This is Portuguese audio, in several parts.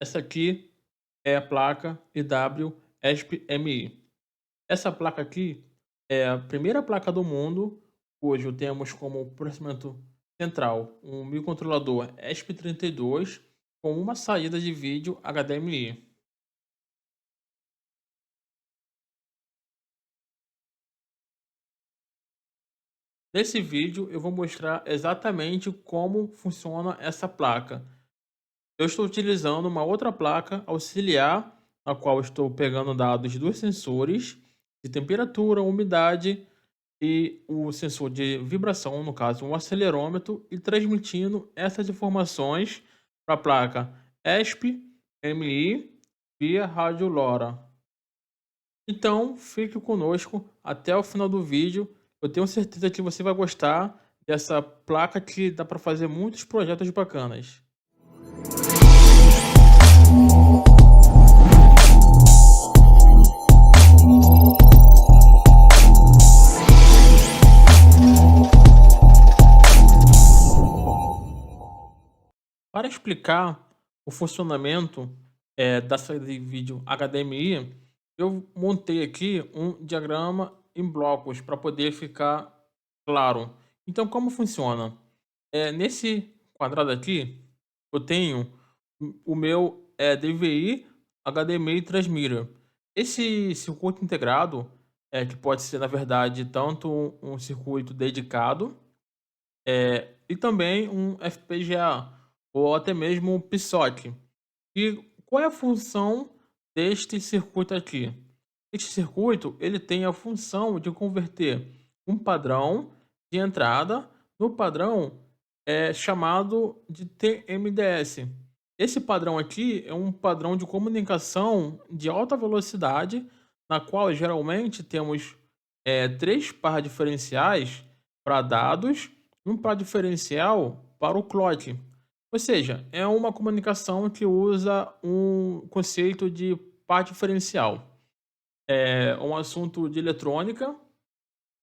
Essa aqui é a placa IW-ESP-MI. Essa placa aqui é a primeira placa do mundo cujo temos como processamento central um microcontrolador ESP32 com uma saída de vídeo HDMI. Nesse vídeo eu vou mostrar exatamente como funciona essa placa. Eu estou utilizando uma outra placa auxiliar, a qual estou pegando dados dos sensores de temperatura, umidade e o sensor de vibração, no caso um acelerômetro, e transmitindo essas informações para a placa ESP-MI via rádio LoRa. Então, fique conosco até o final do vídeo. Eu tenho certeza que você vai gostar dessa placa que dá para fazer muitos projetos bacanas. Para explicar o funcionamento da saída de vídeo HDMI, eu montei aqui um diagrama em blocos para poder ficar claro. Então, como funciona? Nesse quadrado aqui, eu tenho o meu DVI HDMI transmitter. Esse circuito integrado, que pode ser, na verdade, tanto um circuito dedicado e também um FPGA ou até mesmo um PSOC. E qual é a função deste circuito aqui? Este circuito ele tem a função de converter um padrão de entrada no padrão chamado de TMDS. Esse padrão aqui é um padrão de comunicação de alta velocidade, na qual geralmente temos três par diferenciais para dados e um par diferencial para o clock. Ou seja, é uma comunicação que usa um conceito de par diferencial. É um assunto de eletrônica,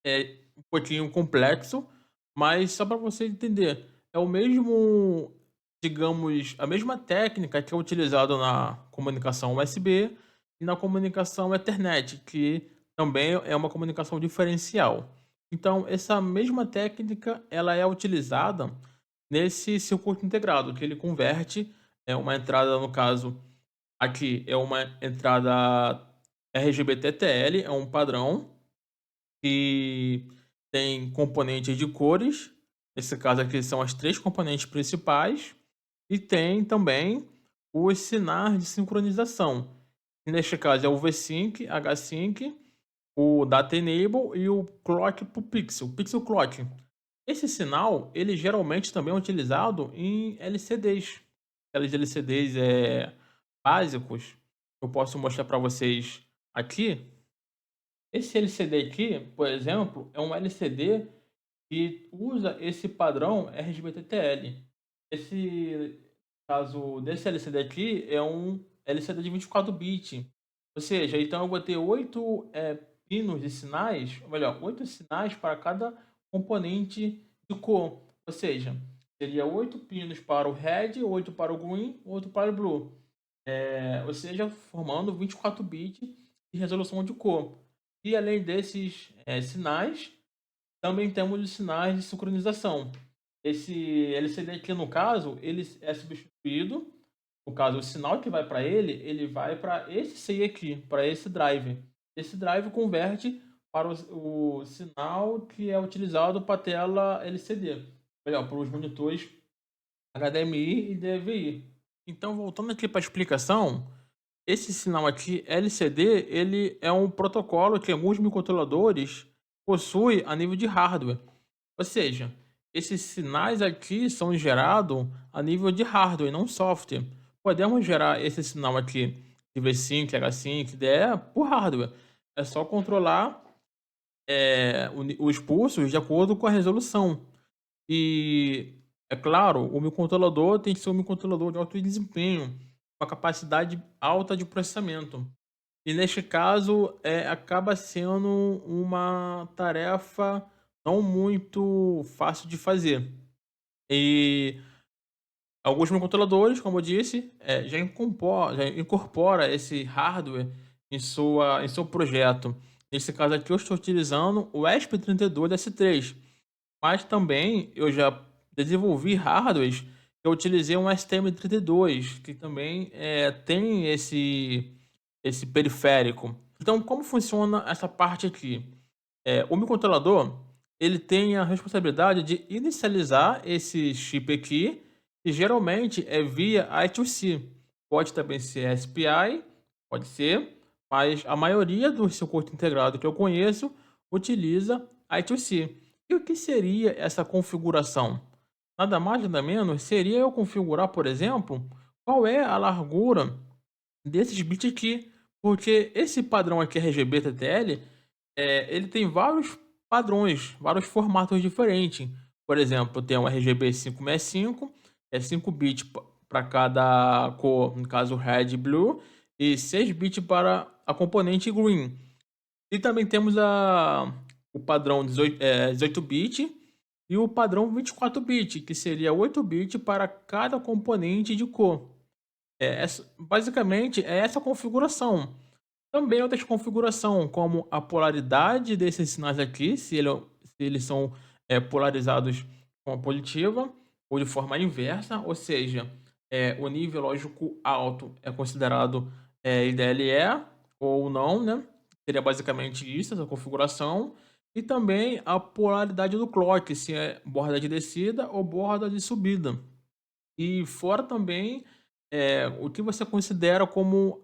é um pouquinho complexo, mas só para você entender, é o mesmo, digamos, a mesma técnica que é utilizada na comunicação USB e na comunicação Ethernet, que também é uma comunicação diferencial. Então, essa mesma técnica ela é utilizada nesse circuito integrado, que ele converte uma entrada, no caso, aqui é uma entrada RGB-TTL, é um padrão que tem componentes de cores. Nesse caso aqui são as três componentes principais. E tem também os sinais de sincronização. Neste caso é o V-Sync, H-Sync, o Data Enable e o Clock pro Pixel, Pixel Clock. Esse sinal, ele geralmente também é utilizado em LCDs. Aqueles LCDs básicos. Eu posso mostrar para vocês aqui. Esse LCD aqui, por exemplo, é um LCD que usa esse padrão RGB-TTL. Esse caso desse LCD aqui é um LCD de 24 bits. Ou seja, então eu vou ter 8 pinos de sinais, ou melhor, 8 sinais para cada componente de cor. Ou seja, seria 8 pinos para o red, 8 para o green, 8 para o blue. Ou seja, formando 24 bits de resolução de cor. E além desses sinais, também temos os sinais de sincronização. Esse LCD aqui, no caso, ele é substituído. No caso, o sinal que vai para ele vai para esse CI aqui, para esse drive. Esse drive converte para o sinal que é utilizado para a tela LCD. Melhor, para os monitores HDMI e DVI. Então, voltando aqui para a explicação, esse sinal aqui, LCD, ele é um protocolo que alguns microcontroladores possuem a nível de hardware. Ou seja, esses sinais aqui são gerados a nível de hardware, não software. Podemos gerar esse sinal aqui de V5, H5, IDE por hardware. É só controlar os pulsos de acordo com a resolução. E, é claro, o microcontrolador tem que ser um microcontrolador de alto desempenho, com a capacidade alta de processamento. E neste caso, acaba sendo uma tarefa não muito fácil de fazer. E Alguns microcontroladores, como eu disse, já incorpora esse hardware em seu projeto. Nesse caso aqui eu estou utilizando o ESP32S3, mas também eu já desenvolvi hardwares que eu utilizei um STM32, que também tem esse periférico. Então, como funciona essa parte aqui? O microcontrolador, ele tem a responsabilidade de inicializar esse chip aqui, que geralmente é via I2C. Pode também ser SPI, pode ser, mas a maioria do circuito integrado que eu conheço utiliza I2C. E o que seria essa configuração? Nada mais, nada menos, seria eu configurar, por exemplo, qual é a largura desses bits aqui, porque esse padrão aqui RGB TTL, ele tem vários padrões, vários formatos diferentes. Por exemplo, tem o RGB 565, é 5 bits para cada cor, no caso red e blue, e 6 bits para a componente green. E também temos o padrão 18 bit e o padrão 24 bit, que seria 8 bits para cada componente de cor. Basicamente, é essa configuração. Também outras configuração, como a polaridade desses sinais aqui, se eles são polarizados de forma positiva ou de forma inversa, ou seja, o nível lógico alto é considerado IDLE ou não, né? Seria basicamente isso, essa configuração. E também a polaridade do clock, se é borda de descida ou borda de subida. E fora também, o que você considera como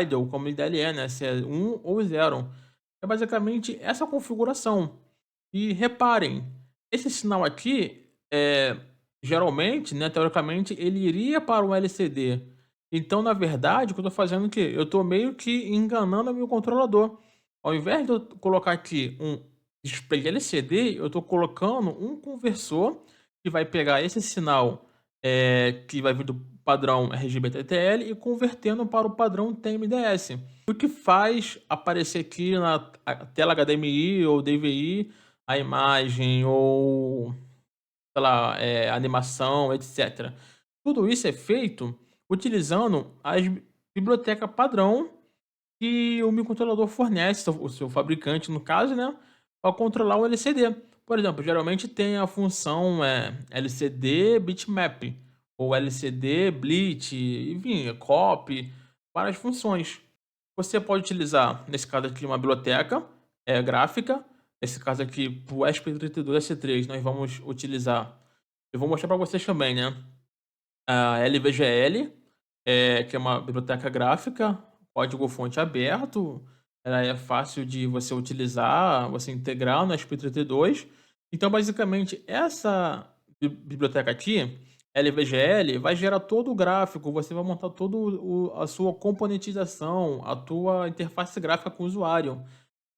idle, como IDLE, né, se é 1 ou 0. É basicamente essa configuração. E reparem, esse sinal aqui, geralmente, né, teoricamente, ele iria para o LCD. Então, na verdade, o que eu estou fazendo é que eu estou meio que enganando o meu controlador. Ao invés de eu colocar aqui um display LCD, eu estou colocando um conversor que vai pegar esse sinal que vai vir do padrão RGB-TTL e convertendo para o padrão TMDS. O que faz aparecer aqui na tela HDMI ou DVI a imagem ou, sei lá, animação, etc. Tudo isso é feito utilizando as biblioteca padrão que o microcontrolador fornece, o seu fabricante, no caso, né, para controlar o LCD. Por exemplo, geralmente tem a função LCD bitmap ou LCD bleach, enfim, copy, várias funções. Você pode utilizar, nesse caso aqui, uma biblioteca gráfica. Nesse caso aqui, para o ESP32S3, nós vamos utilizar. Eu vou mostrar para vocês também, né? A LVGL, que é uma biblioteca gráfica, código-fonte aberto, ela é fácil de você utilizar, você integrar no SP32. Então, basicamente, essa biblioteca aqui, LVGL, vai gerar todo o gráfico, você vai montar todo a sua componentização, a tua interface gráfica com o usuário.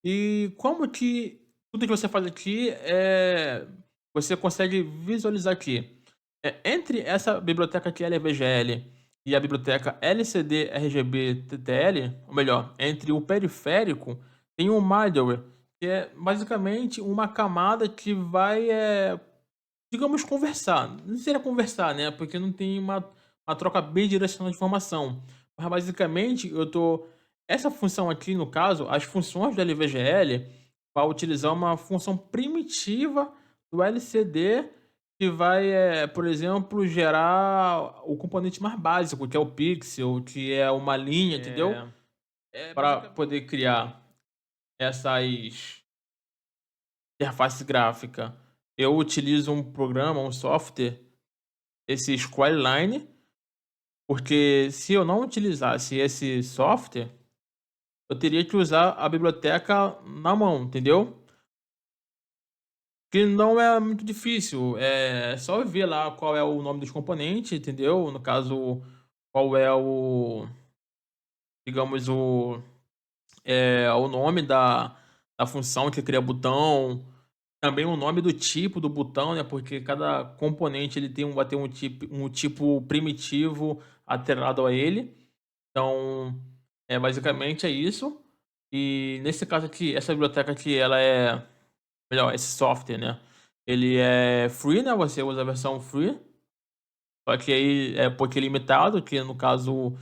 E como que tudo que você faz aqui você consegue visualizar aqui? Entre essa biblioteca aqui LVGL e a biblioteca LCD RGB TTL, ou melhor, entre o periférico, tem um middleware, que é basicamente uma camada que vai, digamos, conversar. Não seria conversar, né? Porque não tem uma troca bidirecional de informação. Mas basicamente eu tô. Essa função aqui, no caso, as funções do LVGL vai utilizar uma função primitiva do LCD que vai, por exemplo, gerar o componente mais básico, que é o pixel, que é uma linha, entendeu? Para poder criar essas interface gráfica. Eu utilizo um programa, um software, esse Squareline, porque se eu não utilizasse esse software, eu teria que usar a biblioteca na mão, entendeu? Que não é muito difícil, é só ver lá qual é o nome dos componentes, entendeu? No caso, qual é digamos, o nome da função que cria botão, também o nome do tipo do botão, né? Porque cada componente ele vai ter um tipo primitivo atrelado a ele. Então, basicamente é isso. E nesse caso aqui, essa biblioteca aqui, ela melhor, esse software, né? Ele é free, né? Você usa a versão free. Só que aí é um pouquinho limitado, que no caso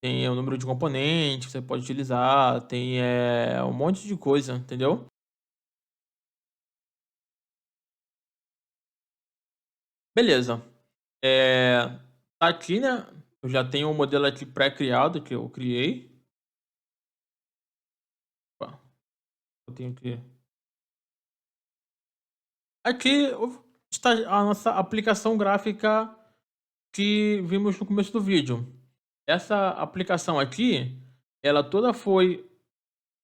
tem o número de componentes que você pode utilizar, tem, um monte de coisa, entendeu? Beleza. Tá aqui, né, eu já tenho um modelo aqui pré-criado que eu criei. Opa, eu tenho que aqui está a nossa aplicação gráfica que vimos no começo do vídeo. Essa aplicação aqui, ela toda foi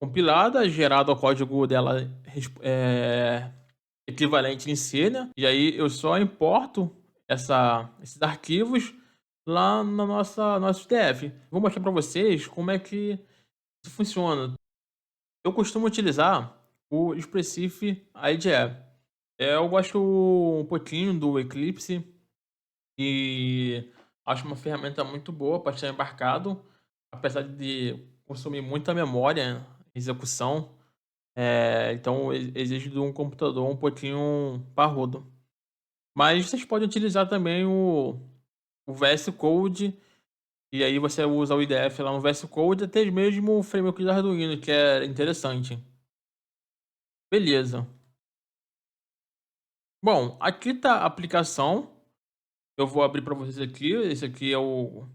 compilada, gerado o código dela equivalente em C, né? E aí eu só importo esses arquivos lá na nosso DF. Vou mostrar para vocês como é que isso funciona. Eu costumo utilizar o Expressif IDE. Eu gosto um pouquinho do Eclipse e acho uma ferramenta muito boa para estar embarcado, apesar de consumir muita memória, execução. Então exige de um computador um pouquinho parrudo. Mas vocês podem utilizar também o VS Code, e aí você usa o IDF lá no VS Code, até mesmo o framework do Arduino, que é interessante. Beleza. Bom, aqui tá a aplicação. Eu vou abrir para vocês aqui. Esse aqui é um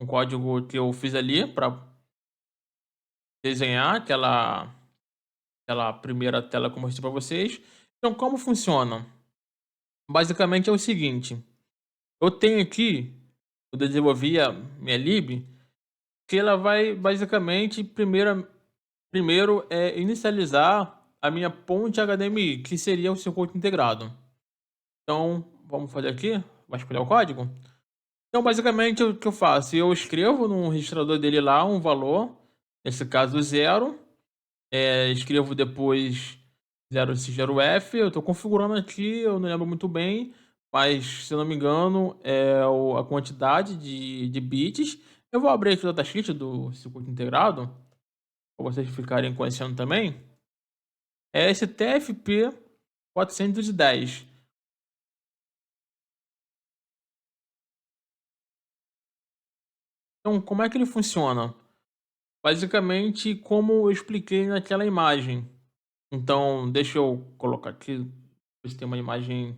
código que eu fiz ali para desenhar aquela primeira tela que eu mostrei para vocês. Então, como funciona? Basicamente é o seguinte: eu tenho aqui, eu desenvolvi a minha lib, que ela vai basicamente primeiro inicializar a minha ponte HDMI, que seria o circuito integrado. Então, vamos fazer aqui, vasculhar o código. Então, basicamente, o que eu faço? Eu escrevo no registrador dele lá um valor, nesse caso zero, escrevo depois 0 eu estou configurando aqui, eu não lembro muito bem, mas se eu não me engano é a quantidade de bits. Eu vou abrir aqui o datasheet do circuito integrado, para vocês ficarem conhecendo também. É esse TFP 410. Então, como é que ele funciona? Basicamente, como eu expliquei naquela imagem. Então, deixa eu colocar aqui, ver se tem uma imagem,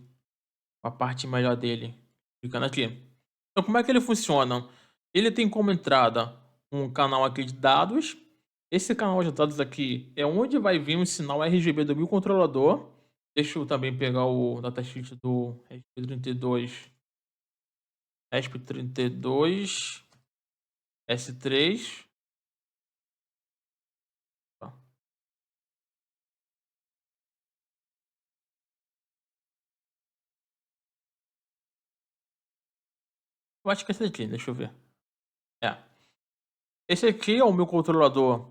a parte melhor dele. Clicando aqui. Então, como é que ele funciona? Ele tem como entrada um canal aqui de dados. Esse canal de dados aqui é onde vai vir um sinal RGB do microcontrolador. Deixa eu também pegar o datasheet do ESP32, ESP32 S3. Tá. Eu acho que é esse aqui, deixa eu ver. É. Esse aqui é o meu controlador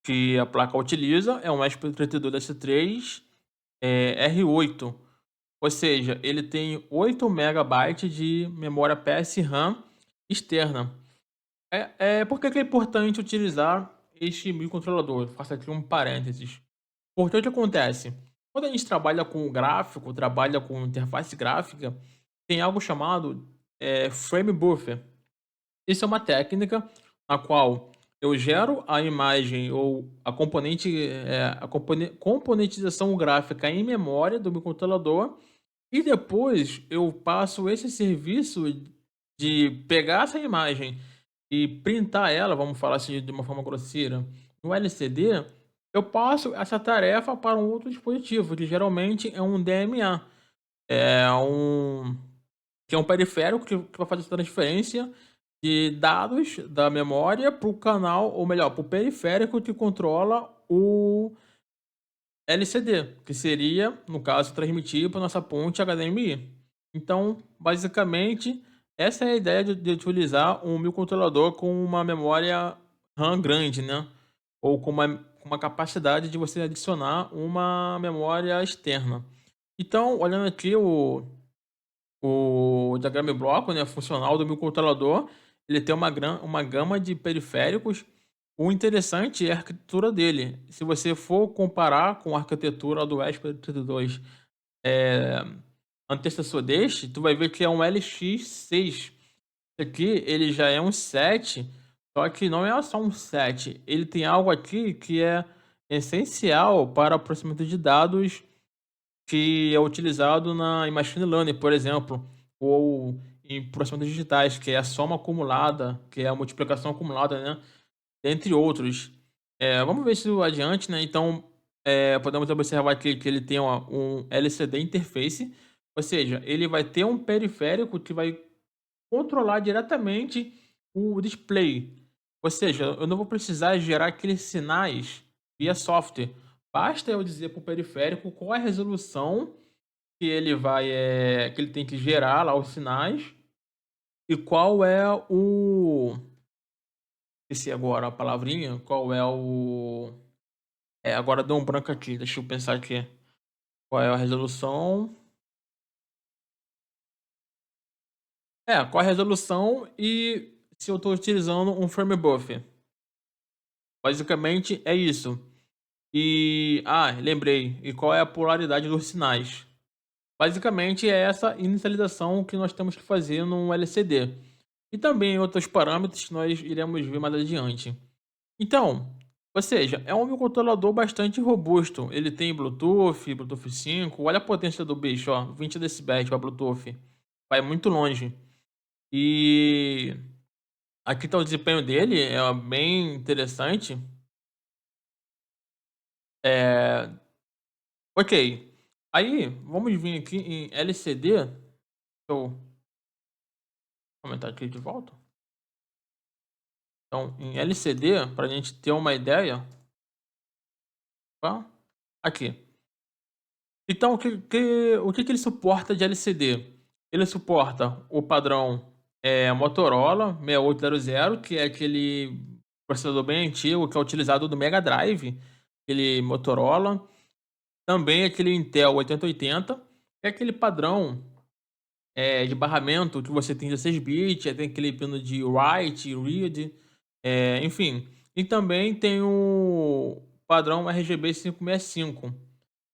que a placa utiliza, é um ESP32S3 R8. Ou seja, ele tem 8 megabytes de memória PSRAM externa. Por que que é importante utilizar este microcontrolador? Faço aqui um parênteses. Porque o que acontece? Quando a gente trabalha com gráfico, trabalha com interface gráfica, tem algo chamado frame buffer. Isso é uma técnica na qual eu gero a imagem ou a componentização gráfica em memória do meu controlador e depois eu passo esse serviço de pegar essa imagem e printar ela, vamos falar assim de uma forma grosseira, no LCD. Eu passo essa tarefa para um outro dispositivo, que geralmente é um DMA, é um que é um periférico que vai fazer essa transferência de dados da memória para o canal, ou melhor, para o periférico que controla o LCD, que seria, no caso, transmitir para nossa ponte HDMI. Então, basicamente, essa é a ideia de utilizar um microcontrolador com uma memória RAM grande, né? Ou com uma capacidade de você adicionar uma memória externa. Então, olhando aqui o diagrama em bloco, né, funcional do microcontrolador, ele tem uma gama de periféricos. O interessante é a arquitetura dele. Se você for comparar com a arquitetura do ESP32, antecessor deste, tu vai ver que é um LX6. Esse aqui, ele já é um 7, só que não é só um 7, ele tem algo aqui que é essencial para o processamento de dados que é utilizado em machine learning, por exemplo, ou em processamento digitais, que é a soma acumulada, que é a multiplicação acumulada, né? Entre outros. Vamos ver isso adiante, né? Então, podemos observar aqui que ele tem um LCD interface, ou seja, ele vai ter um periférico que vai controlar diretamente o display. Ou seja, eu não vou precisar gerar aqueles sinais via software. Basta eu dizer para o periférico qual é a resolução que ele tem que gerar lá os sinais e qual é o esqueci agora a palavrinha, qual é o agora deu um branco aqui, deixa eu pensar aqui. Qual é a resolução? Qual é a resolução e se eu estou utilizando um frame buffer. Basicamente é isso. Lembrei. E qual é a polaridade dos sinais? Basicamente é essa inicialização que nós temos que fazer no LCD. E também outros parâmetros que nós iremos ver mais adiante. Então, ou seja, é um microcontrolador bastante robusto. Ele tem Bluetooth, Bluetooth 5. Olha a potência do bicho, ó, 20 decibéis para Bluetooth. Vai muito longe. E aqui está o desempenho dele, é bem interessante. É, ok. Aí, vamos vir aqui em LCD. Deixa eu comentar aqui de volta. Então, em LCD, para a gente ter uma ideia. Tá? Aqui. Então, o que ele suporta de LCD? Ele suporta o padrão Motorola 6800, que é aquele processador bem antigo que é utilizado do Mega Drive, aquele Motorola. Também aquele Intel 8080, que é aquele padrão de barramento que você tem 16 bits, tem aquele pino de write, read, enfim. E também tem o padrão RGB 565,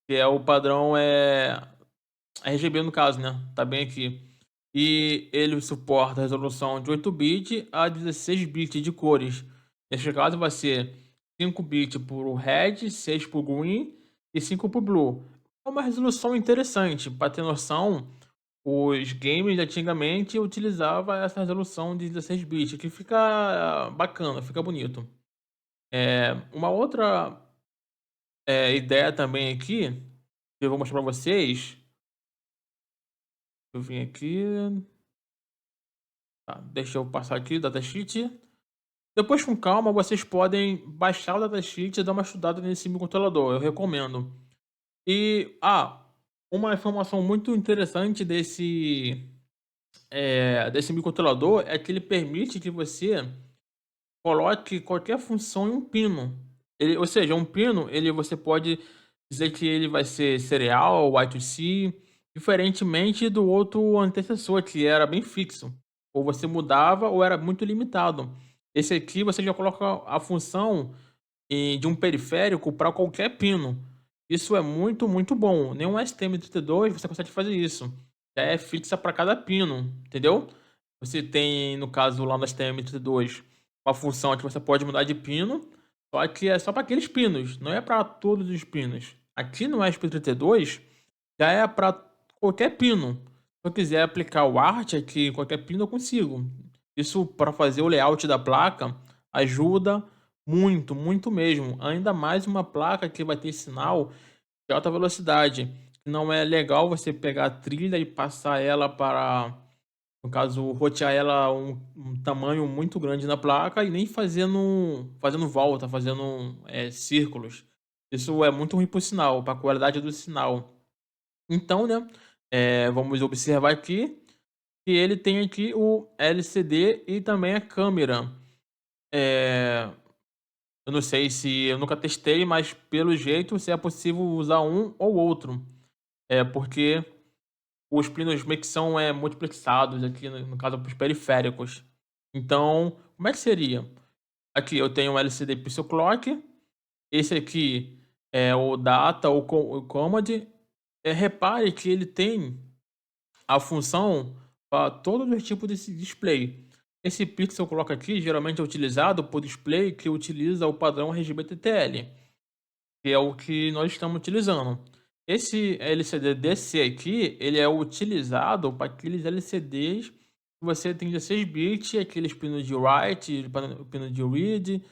que é o padrão RGB no caso, né? Tá bem aqui. E ele suporta a resolução de 8 bits a 16 bits de cores. Neste caso vai ser 5 bits por red, 6 por green e 5 por blue. É uma resolução interessante. Para ter noção, os games de antigamente utilizavam essa resolução de 16 bits, que fica bacana, fica bonito. Uma outra ideia também aqui, que eu vou mostrar para vocês. Eu vim aqui. Tá, deixa eu passar aqui o datasheet. Depois, com calma, vocês podem baixar o datasheet e dar uma estudada nesse microcontrolador. Eu recomendo. E, uma informação muito interessante desse microcontrolador é que ele permite que você coloque qualquer função em um pino. Ou seja, um pino, você pode dizer que ele vai ser serial, Y2C, diferentemente do outro antecessor, que era bem fixo. Ou você mudava ou era muito limitado. Esse aqui você já coloca a função de um periférico para qualquer pino. Isso é muito, muito bom. Nenhum STM32 você consegue fazer isso. Já é fixa para cada pino, entendeu? Você tem, no caso lá no STM32, uma função que você pode mudar de pino, só que é só para aqueles pinos, não é para todos os pinos. Aqui no SP32 já é para qualquer pino. Se eu quiser aplicar o art aqui em qualquer pino, eu consigo. Isso para fazer o layout da placa ajuda muito, muito mesmo. Ainda mais uma placa que vai ter sinal de alta velocidade. Não é legal você pegar a trilha e passar ela para, no caso, rotear ela um tamanho muito grande na placa e nem fazendo volta, fazendo círculos. Isso é muito ruim para o sinal, para a qualidade do sinal. Então, né, vamos observar aqui que ele tem aqui o LCD e também a câmera. É, eu não sei se eu nunca testei, mas pelo jeito se é possível usar um ou outro. Porque os pinos meio que são multiplexados aqui, no caso, para os periféricos. Então, como é que seria? Aqui eu tenho um LCD Pixel Clock. Esse aqui é o Data ou o Command. Repare que ele tem a função para todos os tipos desse display. Esse pixel que eu coloco aqui geralmente é utilizado por display que utiliza o padrão RGB TTL, que é o que nós estamos utilizando. Esse LCD DC aqui, ele é utilizado para aqueles LCDs que você tem 16 bits, aqueles pinos de write, o pino de read,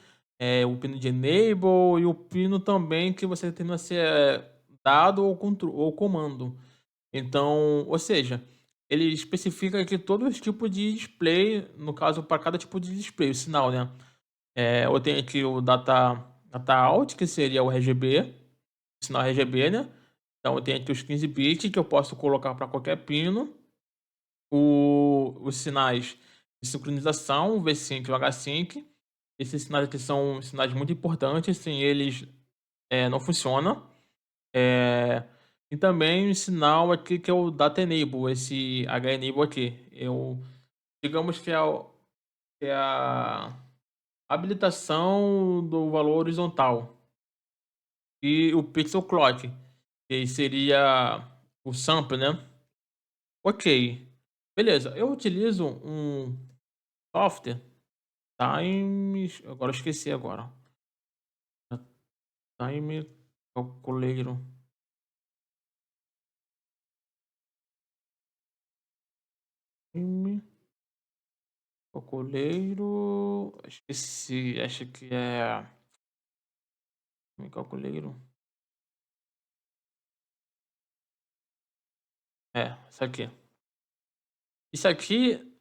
o pino de enable e o pino também que você tem a ser dado ou comando. Então, ou seja, ele especifica aqui todos os tipos de display, no caso, para cada tipo de display, o sinal, né? Eu tenho aqui o data out, que seria o RGB, sinal RGB, né? Então eu tenho aqui os 15 bits que eu posso colocar para qualquer pino. Os sinais de sincronização, o V5 e o H5. Esses sinais aqui são sinais muito importantes, sem eles não funciona. E também o sinal aqui que é o Data Enable, esse H-Enable aqui. Digamos que é a habilitação do valor horizontal. E o Pixel Clock, que seria o sample, né? Ok. Beleza, eu utilizo um software, Time. Agora eu esqueci agora. Time Calculator. Time Calculator. Esqueci, acho que é. Time Calculator. Isso aqui. Isso aqui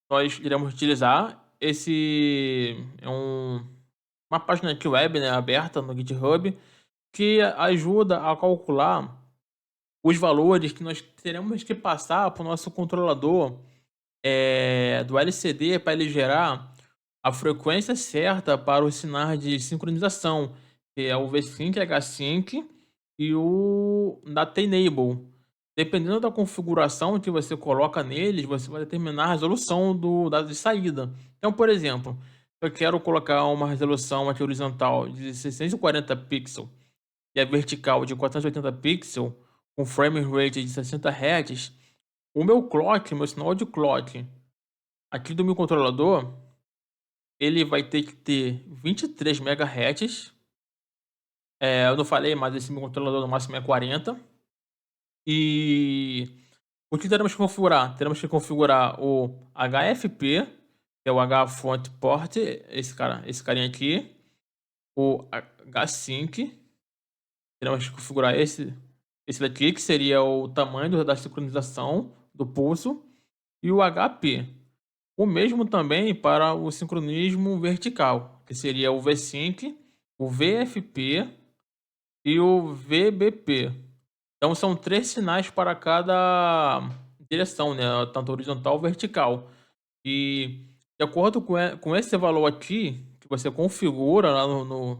nós iremos utilizar. Esse é uma página aqui web, né, aberta no GitHub, que ajuda a calcular os valores que nós teremos que passar para o nosso controlador do LCD para ele gerar a frequência certa para os sinais de sincronização, que é o V-Sync, H-Sync e o Data Enable. Dependendo da configuração que você coloca neles, você vai determinar a resolução do dado de saída. Então, por exemplo, se eu quero colocar uma resolução aqui horizontal de 640 pixels e a vertical de 480 pixels, com frame rate de 60 Hz, o meu sinal de clock aqui do meu controlador, ele vai ter que ter 23 MHz. Eu não falei, mas esse meu controlador no máximo é 40. E o que teremos que configurar? Teremos que configurar o HFP, que é o H Font Port, esse carinha aqui. O H-Sync, teremos que configurar esse daqui, que seria o tamanho da sincronização do pulso. E o HP. O mesmo também para o sincronismo vertical, que seria o V-Sync, o VFP e o VBP. Então são 3 sinais para cada direção, né? Tanto horizontal ou vertical. E de acordo com esse valor aqui, que você configura lá no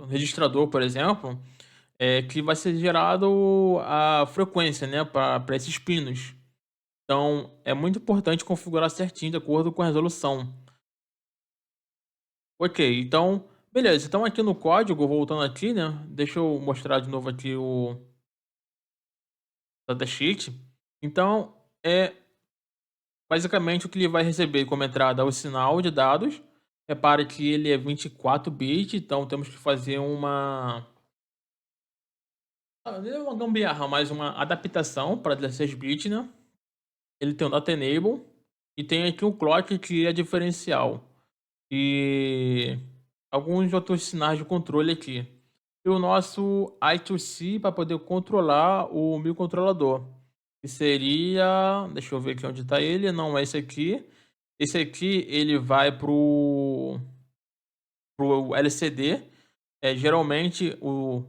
registrador, por exemplo, que vai ser gerado a frequência, né? Para esses pinos. Então é muito importante configurar certinho de acordo com a resolução. Ok, então, beleza. Então aqui no código, voltando aqui, né? Deixa eu mostrar de novo aqui o datasheet. Então, basicamente o que ele vai receber como entrada é o sinal de dados. Repare que ele é 24 bits, então temos que fazer não é uma gambiarra, mas uma adaptação para 16 bits, né? Ele tem o data enable e tem aqui o clock que é diferencial. E alguns outros sinais de controle aqui. E o nosso I2C para poder controlar o microcontrolador. Que seria. Deixa eu ver aqui onde está ele. Não é esse aqui. Esse aqui ele vai pro LCD. Geralmente o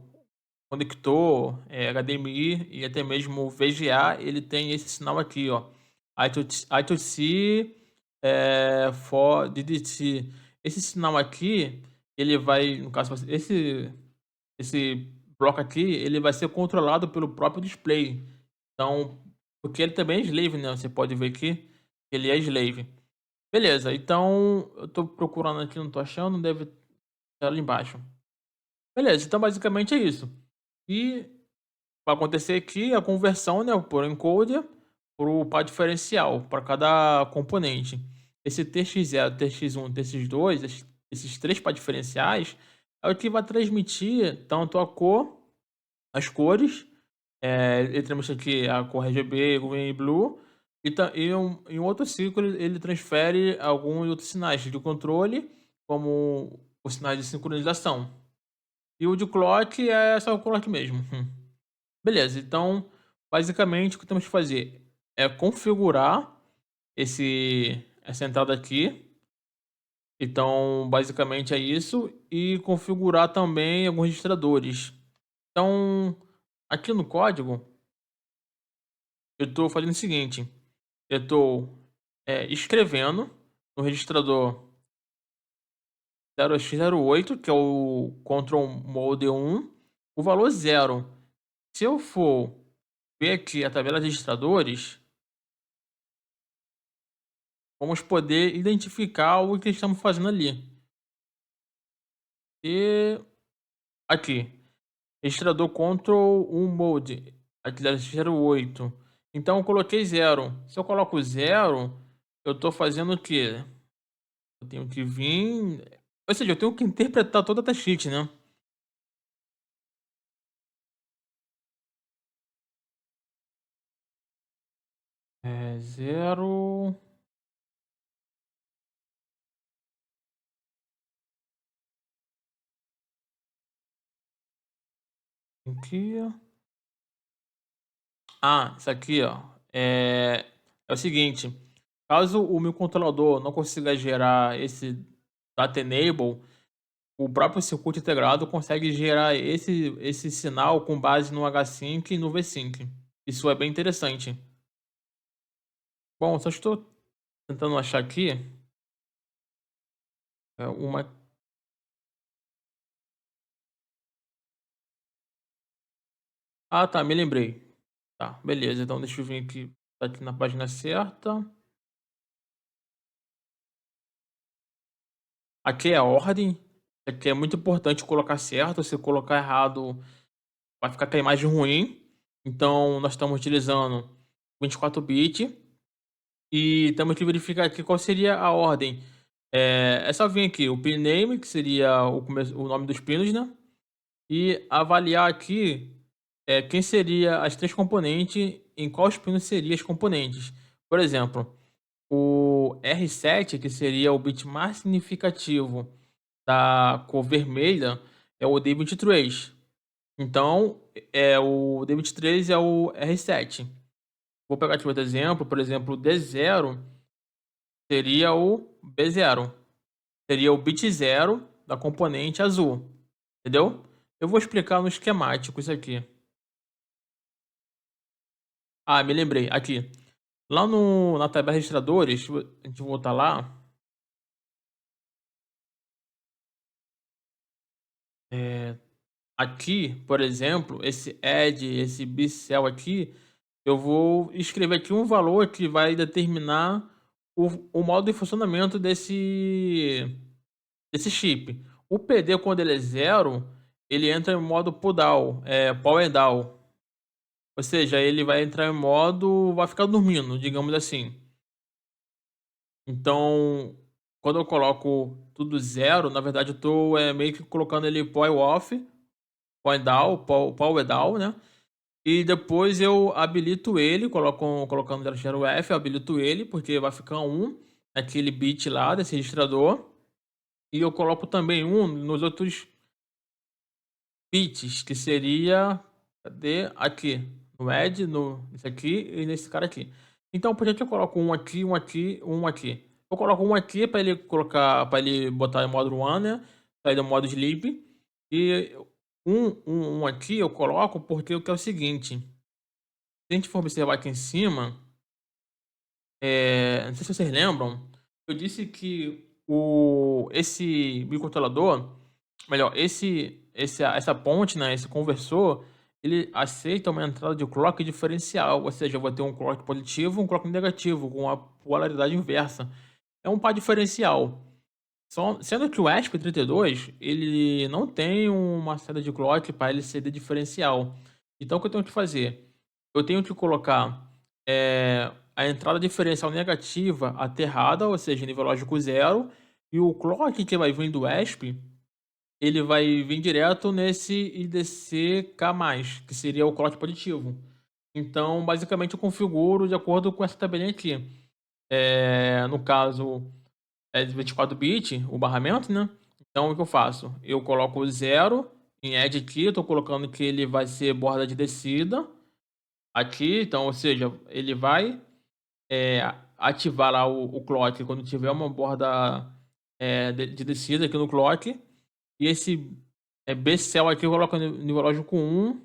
conector HDMI e até mesmo o VGA ele tem esse sinal aqui, ó. I2C for DDC. Esse sinal aqui, ele vai, no caso, esse bloco aqui, ele vai ser controlado pelo próprio display. Então, porque ele também é slave, né? Você pode ver aqui que ele é slave. Beleza, então eu tô procurando aqui, não tô achando, deve estar ali embaixo. Beleza, então basicamente é isso. E vai acontecer aqui a conversão, né, por encoder para o par diferencial, para cada componente. Esse TX0, TX1, TX2, esses 3 par diferenciais, é o que vai transmitir tanto a cor, as cores, ele transmite aqui a cor RGB, green e blue, em um outro ciclo ele transfere alguns outros sinais de controle, como os sinais de sincronização. E o de clock é só o clock mesmo. Beleza, então, basicamente o que temos que fazer é configurar essa entrada aqui. Então, basicamente é isso. E configurar também alguns registradores. Então, aqui no código, eu estou fazendo o seguinte. Eu estou escrevendo no registrador 0x08, que é o Control Mode 1, o valor 0. Se eu for ver aqui a tabela de registradores, vamos poder identificar o que estamos fazendo ali. E aqui, registrador Control 1 Mode, aqui 008. Então eu coloquei 0. Se eu coloco 0, eu estou fazendo o quê? Eu tenho que vir. Ou seja, eu tenho que interpretar toda a datasheet, né? É 0. Aqui. Ah, isso aqui, ó. É o seguinte. Caso o meu controlador não consiga gerar esse data enable, o próprio circuito integrado consegue gerar esse sinal com base no H5 e no V5. Isso é bem interessante. Bom, só estou tentando achar aqui uma. Ah, tá, me lembrei. Tá, beleza. Então deixa eu vir aqui. Tá aqui na página certa. Aqui é a ordem. Aqui é muito importante colocar certo. Se colocar errado, vai ficar com a imagem ruim. Então nós estamos utilizando 24 bits. E temos que verificar aqui qual seria a ordem. É só vir aqui o pin name, que seria o nome dos pinos, né? E avaliar aqui quem seria as 3 componentes, em quais pinos seriam as componentes. Por exemplo, o R7, que seria o bit mais significativo da cor vermelha, é o D23. Então, o D23 é o R7. Vou pegar aqui outro exemplo, por exemplo, o D0 seria o B0. Seria o bit 0 da componente azul. Entendeu? Eu vou explicar no esquemático isso aqui. Ah, me lembrei. Aqui. Lá na tabela registradores, a gente voltar lá. Aqui, por exemplo, esse add, esse bcell aqui, eu vou escrever aqui um valor que vai determinar o modo de funcionamento desse chip. O PD, quando ele é 0, ele entra em modo pull down, power down. Ou seja, ele vai entrar em modo, vai ficar dormindo, digamos assim. Então, quando eu coloco tudo 0, na verdade eu estou meio que colocando ele power off, power down, power down, né? E depois eu habilito ele, colocando 0 F, eu habilito ele, porque vai ficar um naquele bit lá desse registrador. E eu coloco também um nos outros bits, que seria. Cadê? Aqui. No add, nesse aqui e nesse cara aqui. Então, por que eu coloco um aqui, um aqui, um aqui? Eu coloco um aqui para ele colocar, para ele botar em modo one, né? Sair do modo sleep. E um aqui eu coloco porque eu quero o seguinte. Se a gente for observar aqui em cima, não sei se vocês lembram, eu disse que esse microcontrolador, melhor, essa ponte, né, esse conversor, ele aceita uma entrada de clock diferencial, ou seja, eu vou ter um clock positivo e um clock negativo, com a polaridade inversa. É um par diferencial. Sendo que o ESP32, ele não tem uma saída de clock para ele ser de diferencial. Então, o que eu tenho que fazer? Eu tenho que colocar a entrada diferencial negativa aterrada, ou seja, nível lógico zero, e o clock que vai vir do ESP, ele vai vir direto nesse IDC-K+, que seria o clock positivo. Então, basicamente, eu configuro de acordo com essa tabelinha aqui. No caso, é de 24 bit o barramento, né? Então, o que eu faço? Eu coloco o zero em edge aqui, eu tô colocando que ele vai ser borda de descida aqui, então, ou seja, ele vai é, ativar lá o clock quando tiver uma borda de descida aqui no clock. E esse B-cell aqui eu coloco no nível lógico 1,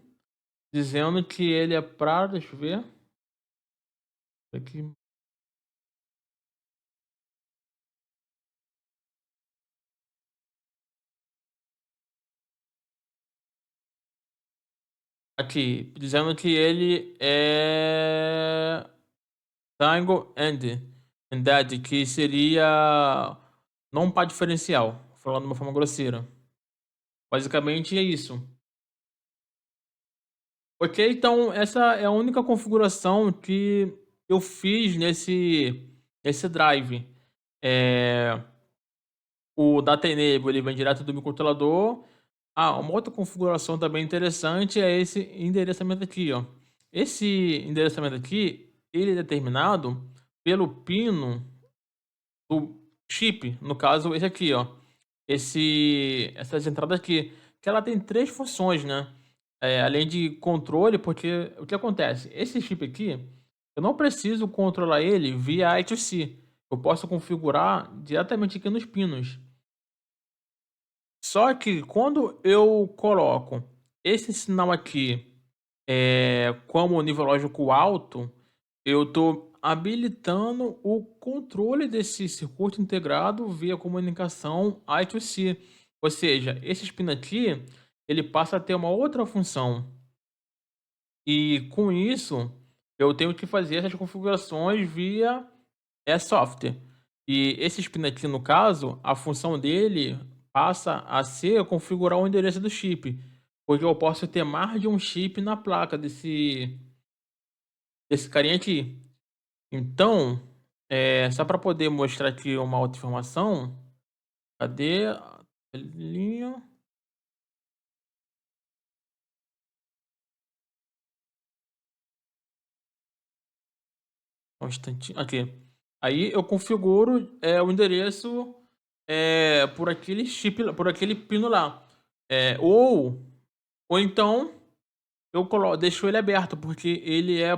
dizendo que ele é para, deixa eu ver, aqui, aqui, dizendo que ele é triangle ended, que seria não par diferencial, falando de uma forma grosseira. Basicamente é isso. Ok, então essa é a única configuração que eu fiz nesse drive. É, o Data Enable ele vem direto do meu controlador. Uma outra configuração também interessante é esse endereçamento aqui, ó. Esse endereçamento aqui, ele é determinado pelo pino do chip, no caso esse aqui, ó. Essas entradas aqui, que ela tem três funções, né? Além de controle, porque o que acontece? Esse chip aqui, eu não preciso controlar ele via I2C. Eu posso configurar diretamente aqui nos pinos. Só que quando eu coloco esse sinal aqui como nível lógico alto, eu estou habilitando o controle desse circuito integrado via comunicação I2C. Ou seja, esse pino aqui, ele passa a ter uma outra função. E com isso, eu tenho que fazer essas configurações via software. E esse spin aqui, no caso, a função dele passa a ser configurar o endereço do chip. Porque eu posso ter mais de um chip na placa desse carinha aqui. Então, só para poder mostrar aqui uma outra informação, cadê a linha? Um instantinho, aqui. Aí eu configuro o endereço por aquele chip, por aquele pino lá. Ou então eu deixo ele aberto, porque ele é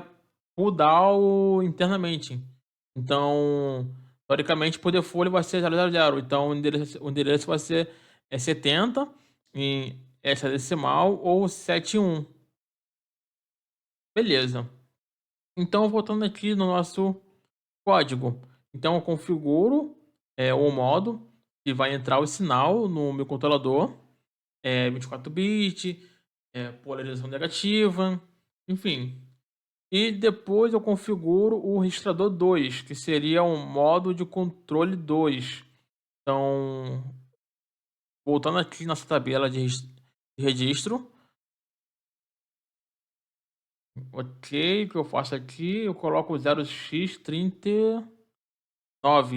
pull down internamente. Então, teoricamente, por default vai ser 000. Então, o endereço vai ser 70 em hexadecimal ou 71. Beleza. Então, voltando aqui no nosso código. Então, eu configuro o modo que vai entrar o sinal no meu controlador. 24 bit, polarização negativa, enfim. E depois eu configuro o registrador 2, que seria um modo de controle 2. Então, voltando aqui nessa tabela de registro, ok, o que eu faço aqui? Eu coloco 0x39,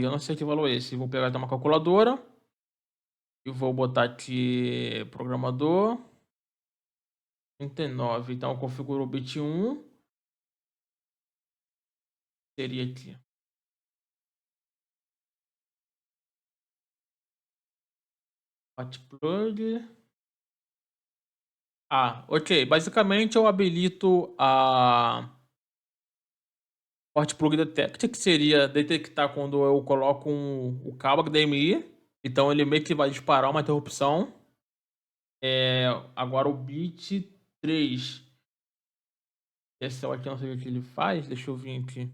eu não sei que valor é esse. Vou pegar uma calculadora e vou botar aqui programador 39. Então, eu configuro o bit 1, seria aqui. Hotplug. Ok. Basicamente, eu habilito a Hotplug Detect, que seria detectar quando eu coloco o cabo HDMI. Então, ele meio que vai disparar uma interrupção. Agora, o bit 3. Esse aqui, eu não sei o que ele faz. Deixa eu vir aqui.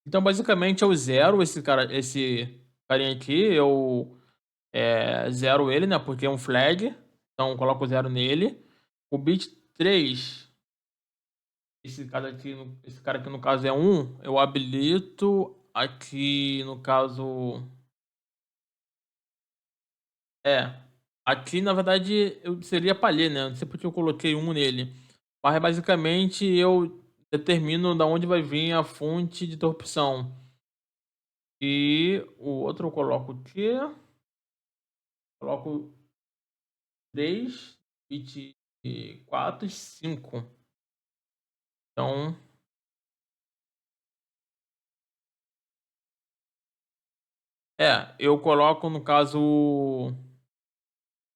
Então, basicamente, eu zero esse carinha aqui. Eu zero ele, né? Porque é um flag. Então, eu coloco zero nele. O bit 3. Esse cara aqui no caso é 1, eu habilito aqui no caso é Aqui, na verdade, eu seria palhê, né, não sei porque eu coloquei um nele, mas basicamente eu determino da onde vai vir a fonte de interrupção. E o outro eu coloco o quê? Coloco 3, 24 e 5. Então, eu coloco no caso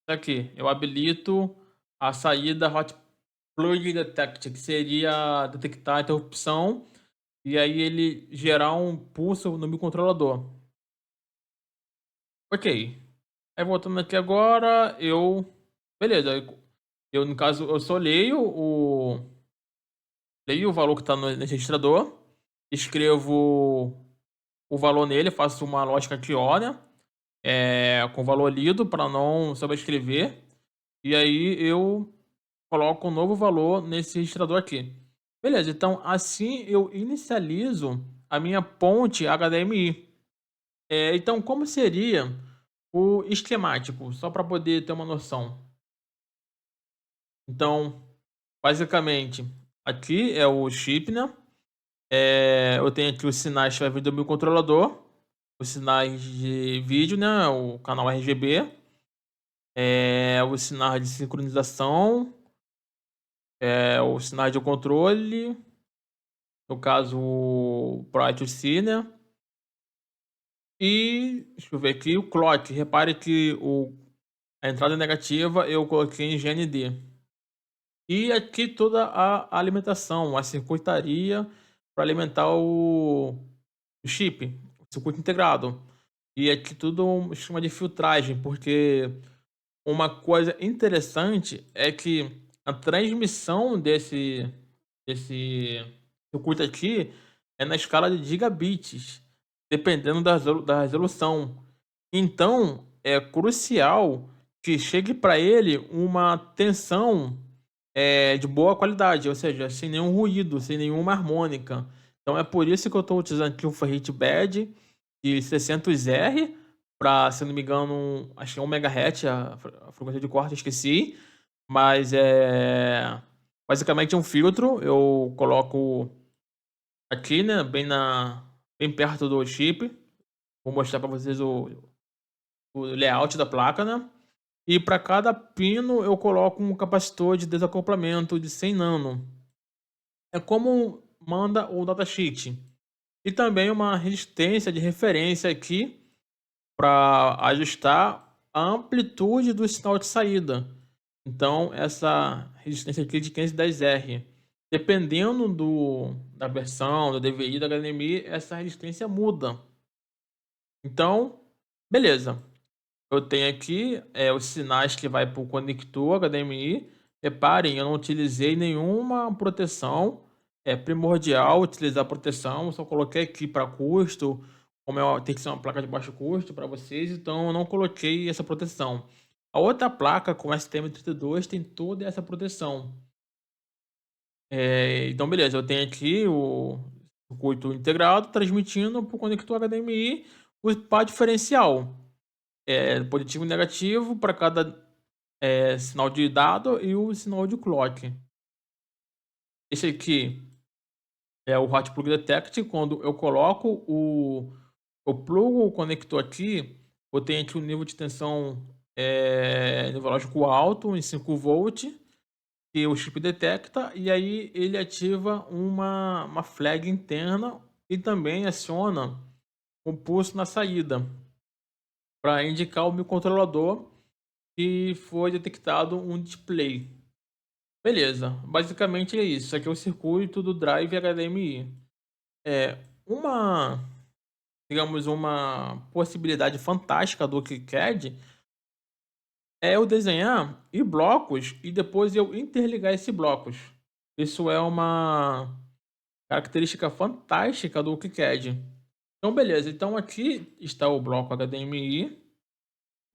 aqui, eu habilito a saída Hot Plug Detect, que seria detectar a interrupção e aí ele gerar um pulso no microcontrolador. Ok. Aí voltando aqui agora, beleza, eu no caso, eu só leio o valor que está nesse registrador, escrevo o valor nele, faço uma lógica de ordem, com o valor lido para não sobrescrever, e aí eu coloco um novo valor nesse registrador aqui. Beleza, então assim eu inicializo a minha ponte HDMI. Então como seria o esquemático? Só para poder ter uma noção. Então, basicamente, aqui é o chip, né? Eu tenho aqui os sinais que vai vir do meu controlador, os sinais de vídeo, né? O canal RGB, os sinais de sincronização, os sinais de controle, no caso o Pro I2C, né? E deixa eu ver aqui o clock. Repare que a entrada negativa eu coloquei em GND. E aqui toda a alimentação, a circuitaria para alimentar o chip, o circuito integrado. E aqui tudo um esquema de filtragem, porque uma coisa interessante é que a transmissão desse circuito aqui é na escala de gigabits, dependendo da resolução. Então, é crucial que chegue para ele uma tensão de boa qualidade, ou seja, sem nenhum ruído, sem nenhuma harmônica. Então é por isso que eu estou utilizando aqui um Ferrite Bad de 600R para, se não me engano, acho que é 1 MHz a frequência de corte, esqueci. Mas é basicamente um filtro. Eu coloco aqui, né, bem perto do chip. Vou mostrar para vocês o layout da placa, né? E para cada pino eu coloco um capacitor de desacoplamento de 100 nano. É como manda o datasheet. E também uma resistência de referência aqui para ajustar a amplitude do sinal de saída. Então, essa resistência aqui é de 510R. Dependendo da versão, do DVI, da HDMI, essa resistência muda. Então, beleza. Eu tenho aqui os sinais que vai para o conector HDMI. Reparem, eu não utilizei nenhuma proteção. É primordial utilizar proteção. Eu só coloquei aqui para custo, como tem que ser uma placa de baixo custo para vocês, então eu não coloquei essa proteção. A outra placa com STM32 tem toda essa proteção. Então, beleza, eu tenho aqui o circuito integrado transmitindo para o conector HDMI o par diferencial. Positivo e negativo para cada sinal de dado e o sinal de clock. Esse aqui é o Hot Plug Detect. Quando eu coloco eu plugo o conector aqui, eu tenho aqui um nível de tensão nível lógico alto em 5 volts que o chip detecta, e aí ele ativa uma flag interna e também aciona um pulso na saída para indicar o microcontrolador que foi detectado um display. Beleza, basicamente é isso. Isso aqui é o circuito do drive HDMI. É uma, digamos, uma possibilidade fantástica do KiCad é eu desenhar em blocos e depois eu interligar esses blocos. Isso é uma característica fantástica do KiCad. Então, beleza. Então, aqui está o bloco HDMI.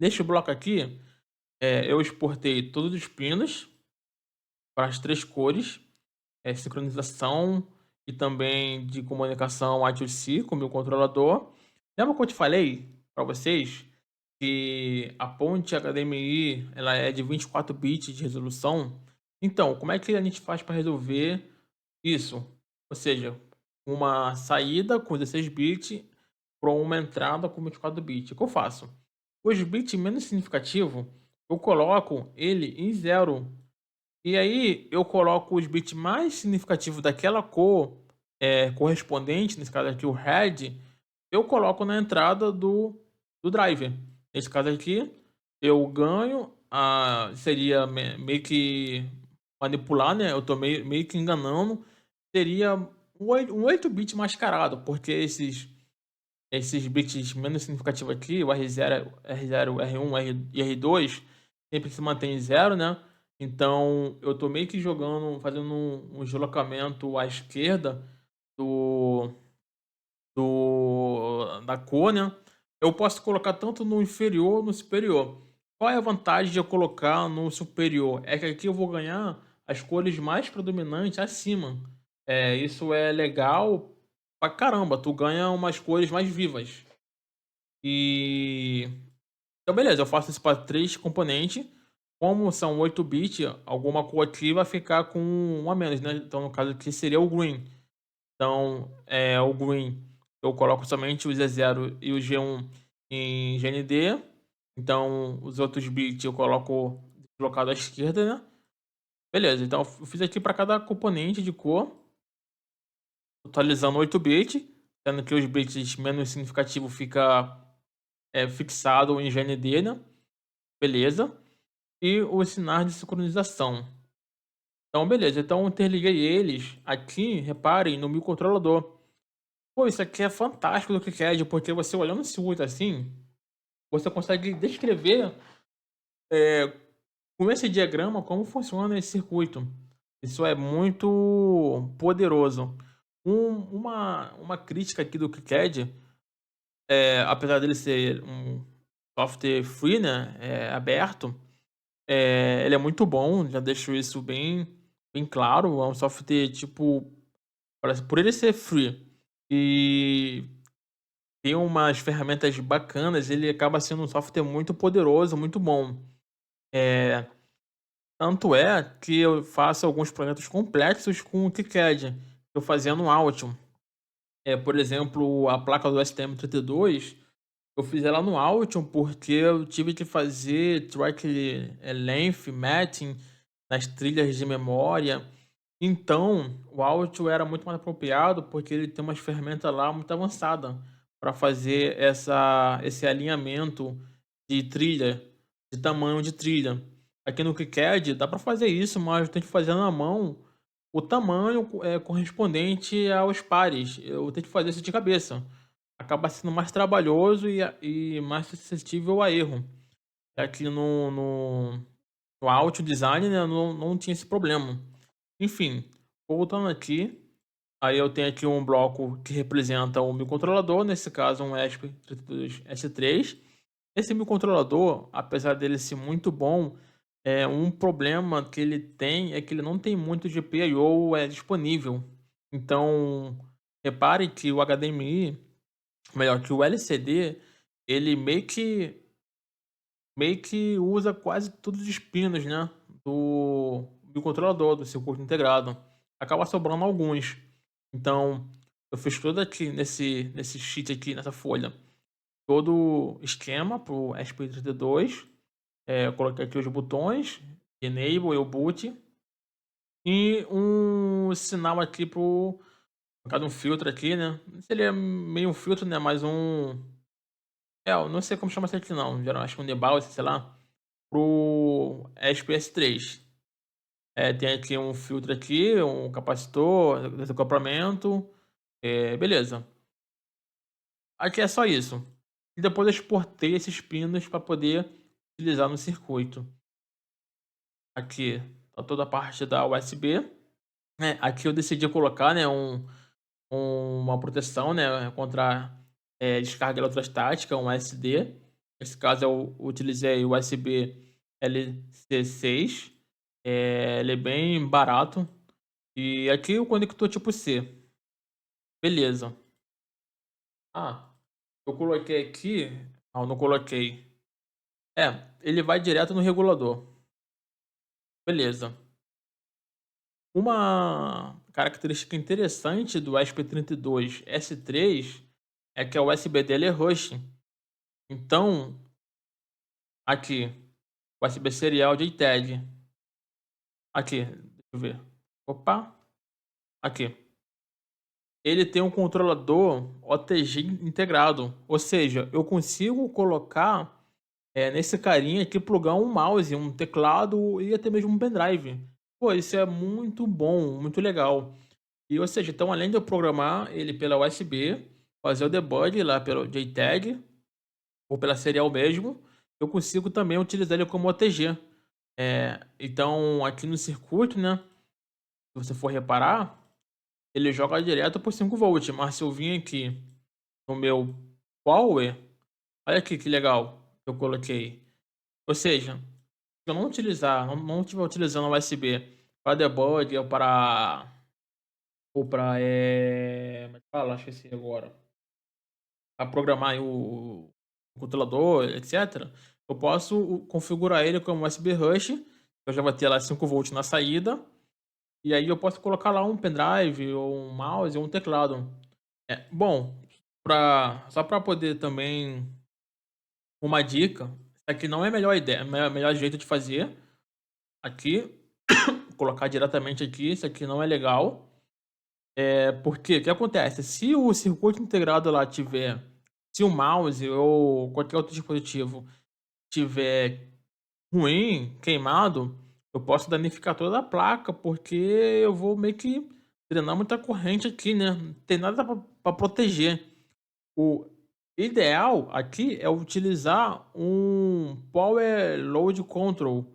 Neste bloco aqui, eu exportei todos os pinos para as 3 cores, sincronização e também de comunicação I2C com o meu controlador. Lembra que eu te falei para vocês que a ponte HDMI ela é de 24 bits de resolução. Então, como é que a gente faz para resolver isso? Ou seja, uma saída com 16 bits para uma entrada com 24 bits. O que eu faço? Os bits menos significativos, eu coloco ele em zero. E aí eu coloco os bits mais significativos daquela cor correspondente, nesse caso aqui o red, eu coloco na entrada do driver. Nesse caso aqui, eu ganho, seria meio que manipular, né? Eu tô meio que enganando. Seria um 8 bit mascarado, porque esses bits menos significativos aqui, o R0, R1 e R2, sempre se mantém em zero, né? Então eu tô meio que jogando, fazendo um deslocamento à esquerda do, da cor, né? Eu posso colocar tanto no inferior ou no superior. Qual é a vantagem de eu colocar no superior? É que aqui eu vou ganhar as cores mais predominantes acima. Isso é legal pra caramba. Tu ganha umas cores mais vivas. E então, beleza, eu faço isso para três componentes. Como são 8 bits, alguma cor aqui vai ficar com um a menos, né? Então, no caso aqui seria o green. Então, o green eu coloco somente o Z0 e o G1 em GND. Então, os outros bits eu coloco deslocado à esquerda, né? Beleza, então eu fiz aqui para cada componente de cor, totalizando 8 bits, sendo que os bits menos significativos fica fixado em GND, né? Beleza. E os sinais de sincronização. Então, beleza. Então, eu interliguei eles aqui, reparem, no microcontrolador. Pô, isso aqui é fantástico do KiCad, porque você olhando o circuito assim, você consegue descrever com esse diagrama como funciona esse circuito. Isso é muito poderoso. Uma crítica aqui do KiCad, apesar dele ser um software free, né, aberto, ele é muito bom, já deixo isso bem claro. É um software, tipo, por ele ser free e ter umas ferramentas bacanas, ele acaba sendo um software muito poderoso, muito bom. É, tanto é que eu faço alguns projetos complexos com o KiCad, eu fazia no Altium. Por exemplo, a placa do STM32, eu fiz ela no Altium porque eu tive que fazer track length matching nas trilhas de memória. Então, o Altium era muito mais apropriado porque ele tem umas ferramentas lá muito avançadas para fazer esse alinhamento de trilha, de tamanho de trilha. Aqui no KiCad dá para fazer isso, mas tem que fazer na mão o tamanho correspondente aos pares. Eu tenho que fazer isso de cabeça. Acaba sendo mais trabalhoso e mais suscetível a erro. Aqui no Auto Design, né, não tinha esse problema. Enfim, voltando aqui, aí eu tenho aqui um bloco que representa o microcontrolador, nesse caso um ESP32S3. Esse microcontrolador, apesar dele ser muito bom, um problema que ele tem é que ele não tem muito GPIO disponível. Então, repare que o HDMI, melhor que o LCD, ele meio que usa quase todos os pinos, né, do controlador, do circuito integrado. Acaba sobrando alguns. Então, eu fiz todo aqui nesse sheet aqui, nessa folha, todo o esquema para o ESP32. Eu coloquei aqui os botões, Enable e o Boot, e um sinal aqui no caso um filtro aqui, né? Seria meio um filtro, né? Mais eu não sei como chama isso aqui não. Geral, acho que um debug, sei lá. Pro SPS3. Tem aqui um filtro aqui, um capacitor, desacoplamento. Beleza. Aqui é só isso. E depois eu exportei esses pinos para poder utilizar no circuito. Aqui tá toda a parte da USB. Aqui eu decidi colocar, né, uma proteção, né, contra descarga eletrostática, um SD. Nesse caso eu utilizei o USB LC6. Ele é bem barato. E aqui o conector tipo C. Beleza. Eu coloquei aqui. Não coloquei. Ele vai direto no regulador. Beleza. Uma característica interessante do ESP32S3 é que a USB dele é Rush. Então, aqui, USB serial JTAG. Aqui, deixa eu ver. Opa, aqui. Ele tem um controlador OTG integrado, ou seja, eu consigo colocar nesse carinha aqui, plugar um mouse, um teclado e até mesmo um pendrive. Pô, isso é muito bom, muito legal. E ou seja, então além de eu programar ele pela USB, fazer o debug lá pelo JTAG ou pela serial mesmo, eu consigo também utilizar ele como OTG. Então aqui no circuito, né, se você for reparar, ele joga direto por 5 volts, mas se eu vim aqui no meu power, olha aqui que legal que eu coloquei. Ou seja, se eu não utilizar, não estiver utilizando o USB para debug ou para como é que fala? Esqueci agora. Para programar aí o controlador, etc. Eu posso configurar ele como USB Rush. Eu já vou ter lá 5 volts na saída. E aí eu posso colocar lá um pendrive, ou um mouse, ou um teclado. Bom, só para poder também uma dica, isso aqui não é a melhor ideia, melhor jeito de fazer. Aqui, colocar diretamente aqui, isso aqui não é legal. Porque o que acontece? Se o circuito integrado lá tiver, se o mouse ou qualquer outro dispositivo tiver ruim, queimado, eu posso danificar toda a placa, porque eu vou meio que drenar muita corrente aqui, né? Não tem nada para proteger. O ideal aqui é utilizar um Power Load Control.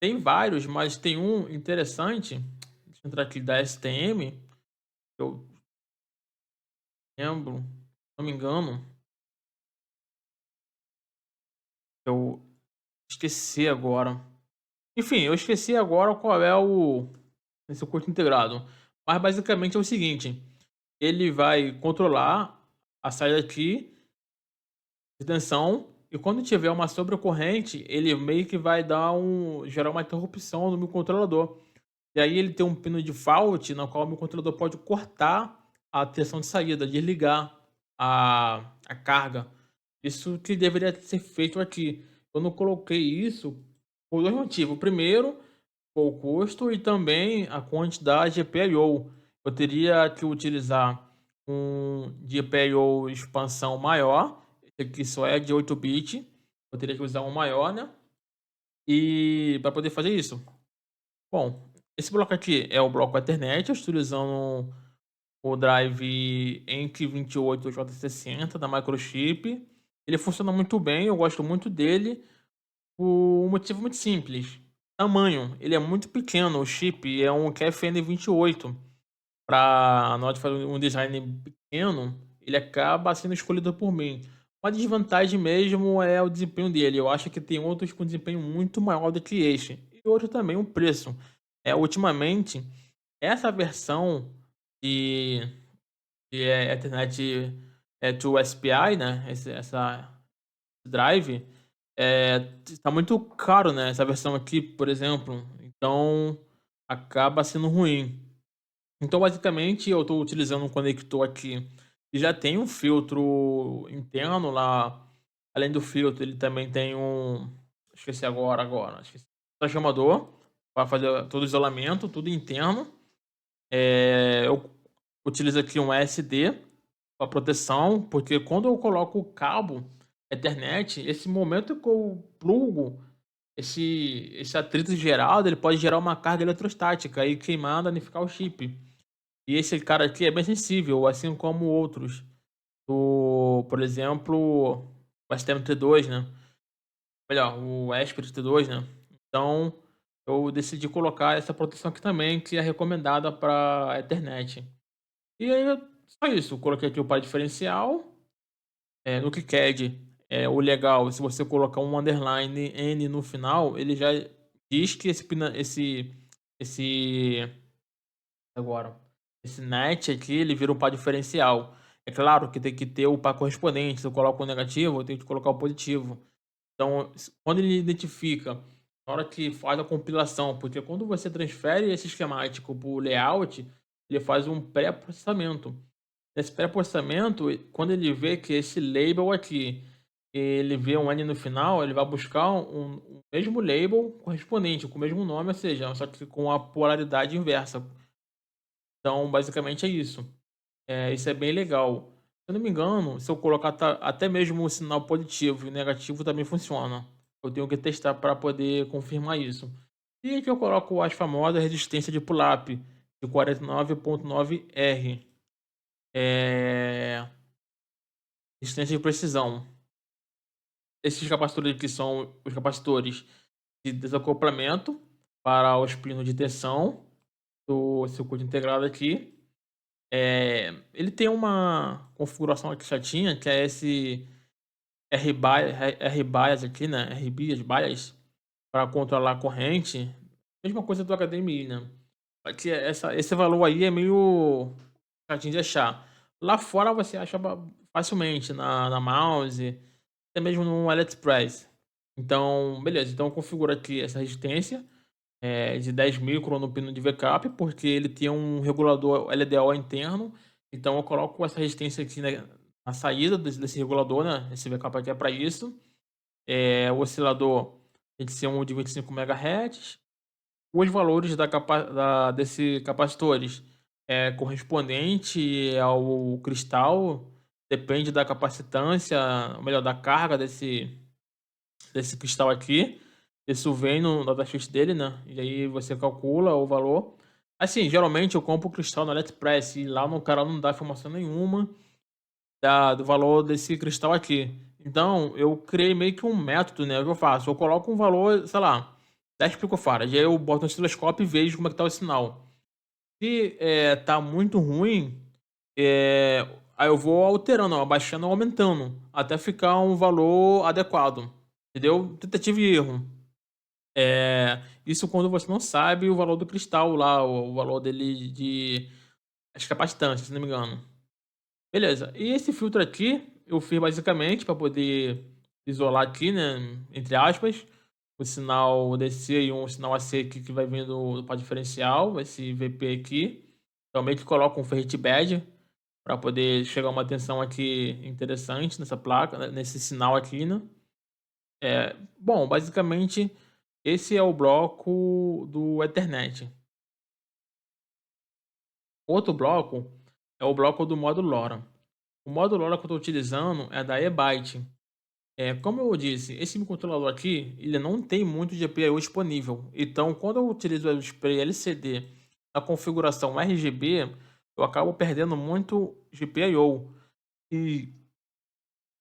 Tem vários, mas tem um interessante. Deixa eu entrar aqui da STM. Eu lembro, se não me engano, eu esqueci agora. Enfim, eu esqueci agora qual é o esse circuito integrado. Mas basicamente é o seguinte: ele vai controlar a saída aqui de tensão e quando tiver uma sobrecorrente, ele meio que vai gerar uma interrupção no meu controlador. E aí ele tem um pino de fault na qual o meu controlador pode cortar a tensão de saída, desligar a carga. Isso que deveria ser feito aqui. Eu não coloquei isso por dois motivos. O primeiro, foi o custo e também a quantidade de GPIO. Eu teria que utilizar um GPIO expansão maior. Esse aqui só é de 8 bits. Eu teria que usar um maior, né? E para poder fazer isso. Bom, esse bloco aqui é o bloco Ethernet. Eu estou utilizando o drive ENC28J60 da Microchip. Ele funciona muito bem, eu gosto muito dele. Por um motivo muito simples. Tamanho, ele é muito pequeno, o chip é um QFN28. Para nós fazer um design pequeno, ele acaba sendo escolhido por mim. Uma desvantagem mesmo é o desempenho dele. Eu acho que tem outros com desempenho muito maior do que este. E outro também, o preço. Ultimamente, essa versão de, de Ethernet to SPI, né? Essa drive, tá muito caro, né? Essa versão aqui, por exemplo. Então, acaba sendo ruim. Então, basicamente, eu estou utilizando um conector aqui que já tem um filtro interno lá. Além do filtro, ele também tem um. Esqueci agora. Esqueci. Transformador para fazer todo o isolamento, tudo interno. Eu utilizo aqui um SD para proteção, porque quando eu coloco o cabo Ethernet, esse momento que eu plugo esse atrito gerado, ele pode gerar uma carga eletrostática e queimar, danificar o chip. E esse cara aqui é bem sensível, assim como outros. Por exemplo, o STM32, né? Melhor, o ESP32, né? Então, eu decidi colocar essa proteção aqui também, que é recomendada para Ethernet. E aí, só isso. Eu coloquei aqui o par diferencial. No KiCad, o legal, se você colocar um underline N no final, ele já diz que esse agora, esse net aqui, ele vira um par diferencial. É claro que tem que ter o par correspondente. Se eu coloco o negativo, eu tenho que colocar o positivo. Então, quando ele identifica, na hora que faz a compilação, porque quando você transfere esse esquemático para o layout, ele faz um pré-processamento. Esse pré-processamento, quando ele vê que esse label aqui, ele vê um N no final, ele vai buscar o mesmo label correspondente, com o mesmo nome, ou seja, só que com a polaridade inversa. Então, basicamente é isso. Isso é bem legal. Se eu não me engano, se eu colocar até mesmo o sinal positivo e negativo também funciona. Eu tenho que testar para poder confirmar isso. E aqui eu coloco as famosas resistência de pull-up de 49.9R. É... Resistência de precisão. Esses capacitores aqui são os capacitores de desacoplamento para os pinos de tensão do circuito integrado aqui. Ele tem uma configuração aqui chatinha, que é esse R-bias aqui, né? R-bias para controlar a corrente. Mesma coisa do HDMI, né? Só que esse valor aí é meio chatinho de achar. Lá fora você acha facilmente na mouse, até mesmo no AliExpress. Então, beleza. Então configura aqui essa resistência de 10 micron no pino de backup, porque ele tem um regulador LDO interno. Então eu coloco essa resistência aqui na saída desse regulador, né? Esse backup aqui é para isso. O oscilador tem que ser um de 25 MHz. Os valores desse capacitores correspondente ao cristal, depende da capacitância, ou melhor, da carga desse cristal aqui. Isso vem no datasheet dele, né? E aí você calcula o valor. Assim, geralmente eu compro o cristal no AliExpress e lá no canal não dá informação nenhuma do valor desse cristal aqui. Então, eu criei meio que um método, né? O que eu faço? Eu coloco um valor, sei lá, 10 picofarads. E aí eu boto no osciloscópio e vejo como é que tá o sinal. Se tá muito ruim, aí eu vou alterando, ó, abaixando ou aumentando, até ficar um valor adequado. Entendeu? Tentativa e erro. Isso quando você não sabe o valor do cristal lá, o valor dele de as capacitâncias, se não me engano. Beleza. E esse filtro aqui, eu fiz basicamente para poder isolar aqui, né, entre aspas, o sinal DC e um sinal AC aqui que vai vindo para diferencial, esse VP aqui. Também que coloca um ferrite badge para poder chegar a uma tensão aqui interessante nessa placa, nesse sinal aqui, né? Bom, basicamente esse é o bloco do Ethernet. Outro bloco é o bloco do modo LoRa. O modo LoRa que eu estou utilizando é da eByte. Como eu disse, esse microcontrolador aqui, ele não tem muito GPIO disponível. Então, quando eu utilizo o spray LCD na configuração RGB, eu acabo perdendo muito GPIO. E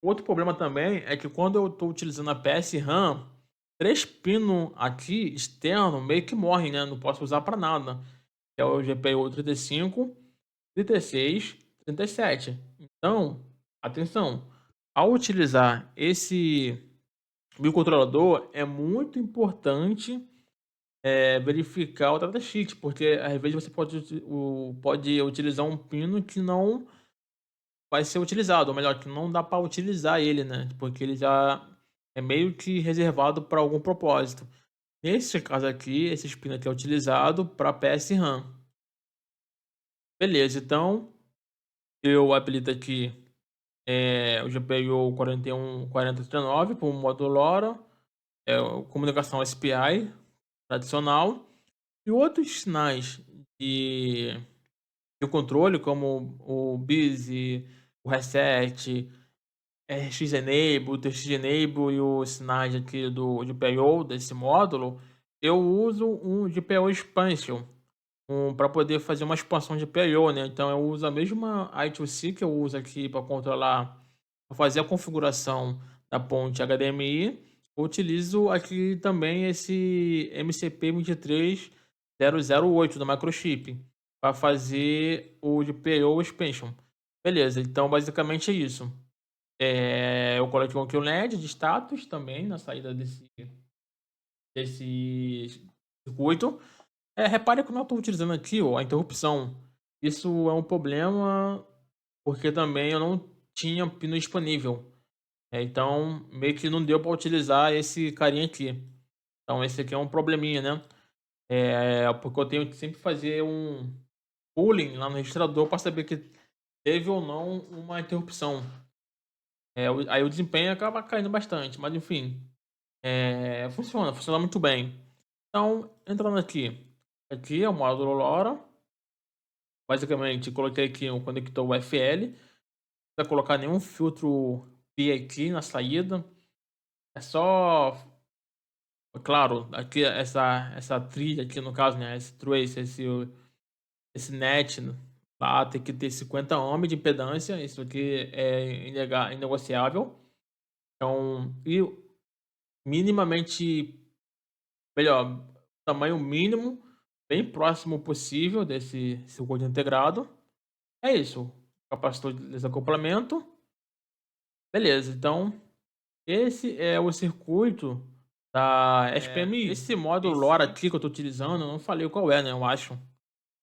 outro problema também é que quando eu estou utilizando a PS-RAM, 3 pinos aqui externo meio que morrem, né? Não posso usar para nada. É o GPIO 35, 36, 37. Então, atenção, ao utilizar esse microcontrolador, é muito importante verificar o datasheet, porque às vezes você pode utilizar um pino que não vai ser utilizado, ou melhor, que não dá para utilizar ele, né? Porque ele já é meio que reservado para algum propósito. Nesse caso aqui, esse pino aqui é utilizado para PS-RAM. Beleza, então eu habilito aqui o GPIO 414039 para o módulo LoRa, comunicação SPI tradicional e outros sinais de, de controle, como o busy, o reset, RX Enable, TX Enable e os sinais aqui do GPIO desse módulo. Eu uso um GPIO Expansion para poder fazer uma expansão de GPIO, né? Então eu uso a mesma I2C que eu uso aqui para controlar, para fazer a configuração da ponte HDMI. Eu utilizo aqui também esse MCP23008 do microchip para fazer o GPIO Expansion. Beleza, então basicamente é isso. Eu coloquei aqui um LED de status também na saída desse circuito. Repare que eu não estou utilizando aqui ó, a interrupção. Isso é um problema porque também eu não tinha pino disponível. Então, meio que não deu para utilizar esse carinha aqui. Então esse aqui é um probleminha, né. Porque eu tenho que sempre fazer um pulling lá no registrador para saber que teve ou não uma interrupção. Aí o desempenho acaba caindo bastante, mas enfim, funciona muito bem. Então, entrando aqui é o módulo LoRa. Basicamente, coloquei aqui um conector UFL, não precisa colocar nenhum filtro PI aqui na saída. É só, claro, aqui essa trilha aqui no caso, né, esse trace, esse net lá tem que ter 50 ohms de impedância, isso aqui é inegociável. Então, e minimamente, melhor, tamanho mínimo, bem próximo possível desse circuito integrado. É isso, capacitor de desacoplamento. Beleza, então esse é o circuito da SPMI. Esse módulo LoRa aqui que eu estou utilizando, eu não falei qual é, né? Eu acho.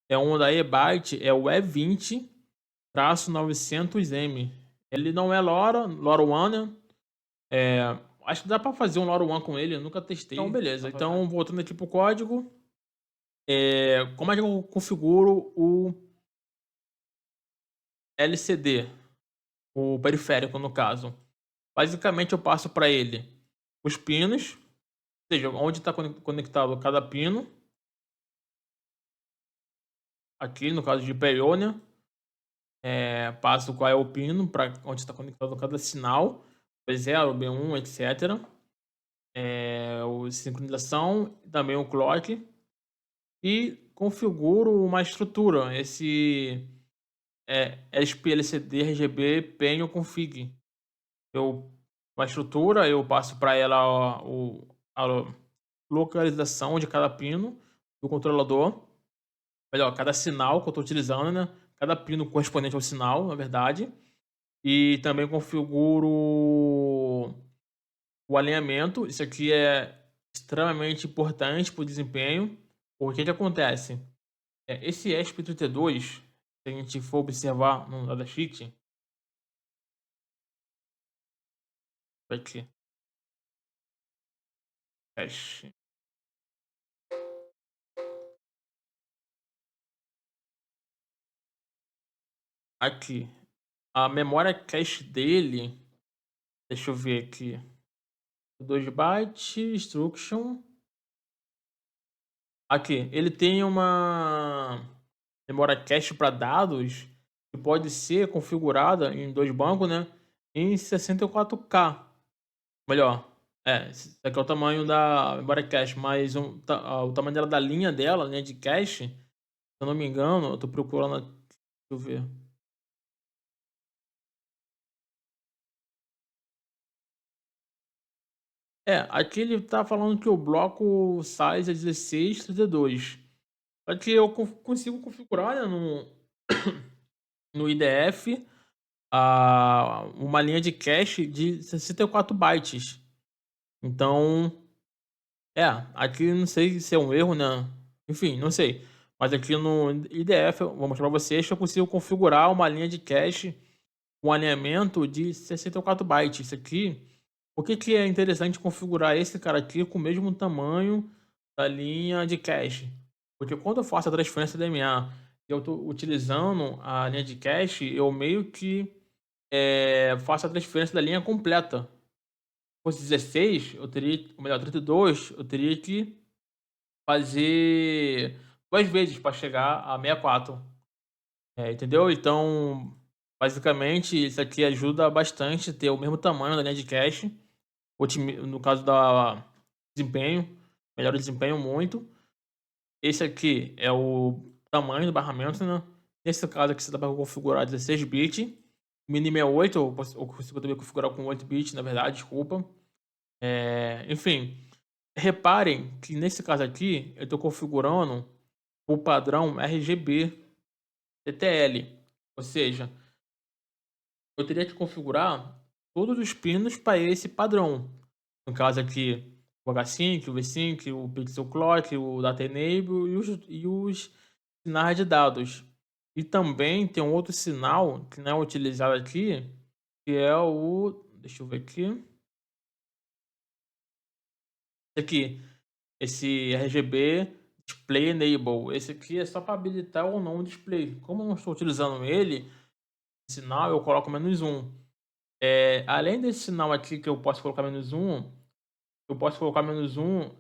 É um da eByte, é o E20-900M. Ele não é LoRaWAN, né? Acho que dá para fazer um LoRaWAN com ele, eu nunca testei. Então, beleza. Então, voltando aqui pro código, como é que eu configuro o LCD, o periférico no caso? Basicamente, eu passo para ele os pinos, ou seja, onde está conectado cada pino. Aqui, no caso de Paionia, passo qual é o pino para onde está conectado cada sinal, B0, B1, etc. O sincronização, também o clock. E configuro uma estrutura, esse SPLCD RGB penho config. Uma estrutura, eu passo para ela a localização de cada pino do controlador. Melhor, cada sinal que eu estou utilizando, né? Cada pino correspondente ao sinal, na verdade. E também configuro o alinhamento. Isso aqui é extremamente importante para o desempenho. Porque o que acontece? Esse ESP32, se a gente for observar no datasheet, aqui, cache, aqui, a memória cache dele, deixa eu ver aqui, 2 bytes, instruction, aqui, ele tem uma memória cache para dados que pode ser configurada em 2 bancos, né, em 64K. Melhor, esse aqui é o tamanho da memória cache, mas o tamanho dela da linha dela, linha de cache, se eu não me engano, eu tô procurando, deixa eu ver. Aqui ele tá falando que o bloco size é 1632. Só que eu consigo configurar, né, no IDF uma linha de cache de 64 bytes. Então, aqui não sei se é um erro, né? Enfim, não sei. Mas aqui no IDF, eu vou mostrar para vocês que eu consigo configurar uma linha de cache com alinhamento de 64 bytes. Isso aqui, por que que é interessante configurar esse cara aqui com o mesmo tamanho da linha de cache? Porque quando eu faço a transferência DMA e eu estou utilizando a linha de cache, eu meio que faço a transferência da linha completa. Se fosse 16, eu teria, ou melhor, 32, eu teria que fazer 2 vezes para chegar a 64. Entendeu? Então, basicamente, isso aqui ajuda bastante ter o mesmo tamanho da linha de cache, no caso da desempenho, melhora o desempenho muito. Esse aqui é o tamanho do barramento, né? Nesse caso aqui você dá para configurar 16 bits, o mínimo é 8, eu consigo também configurar com 8 bits, na verdade, desculpa. Enfim, reparem que nesse caso aqui eu estou configurando o padrão RGB TTL, ou seja, eu teria que configurar todos os pinos para esse padrão. No caso aqui, o H5, o V5, o Pixel Clock, o Data Enable e os sinais de dados. E também tem um outro sinal que não é utilizado aqui, que é o deixa eu ver aqui. Esse aqui, esse RGB Display Enable. Esse aqui é só para habilitar ou não o display. Como eu não estou utilizando ele, sinal eu coloco -1. Além desse sinal aqui que eu posso colocar -1, eu posso colocar -1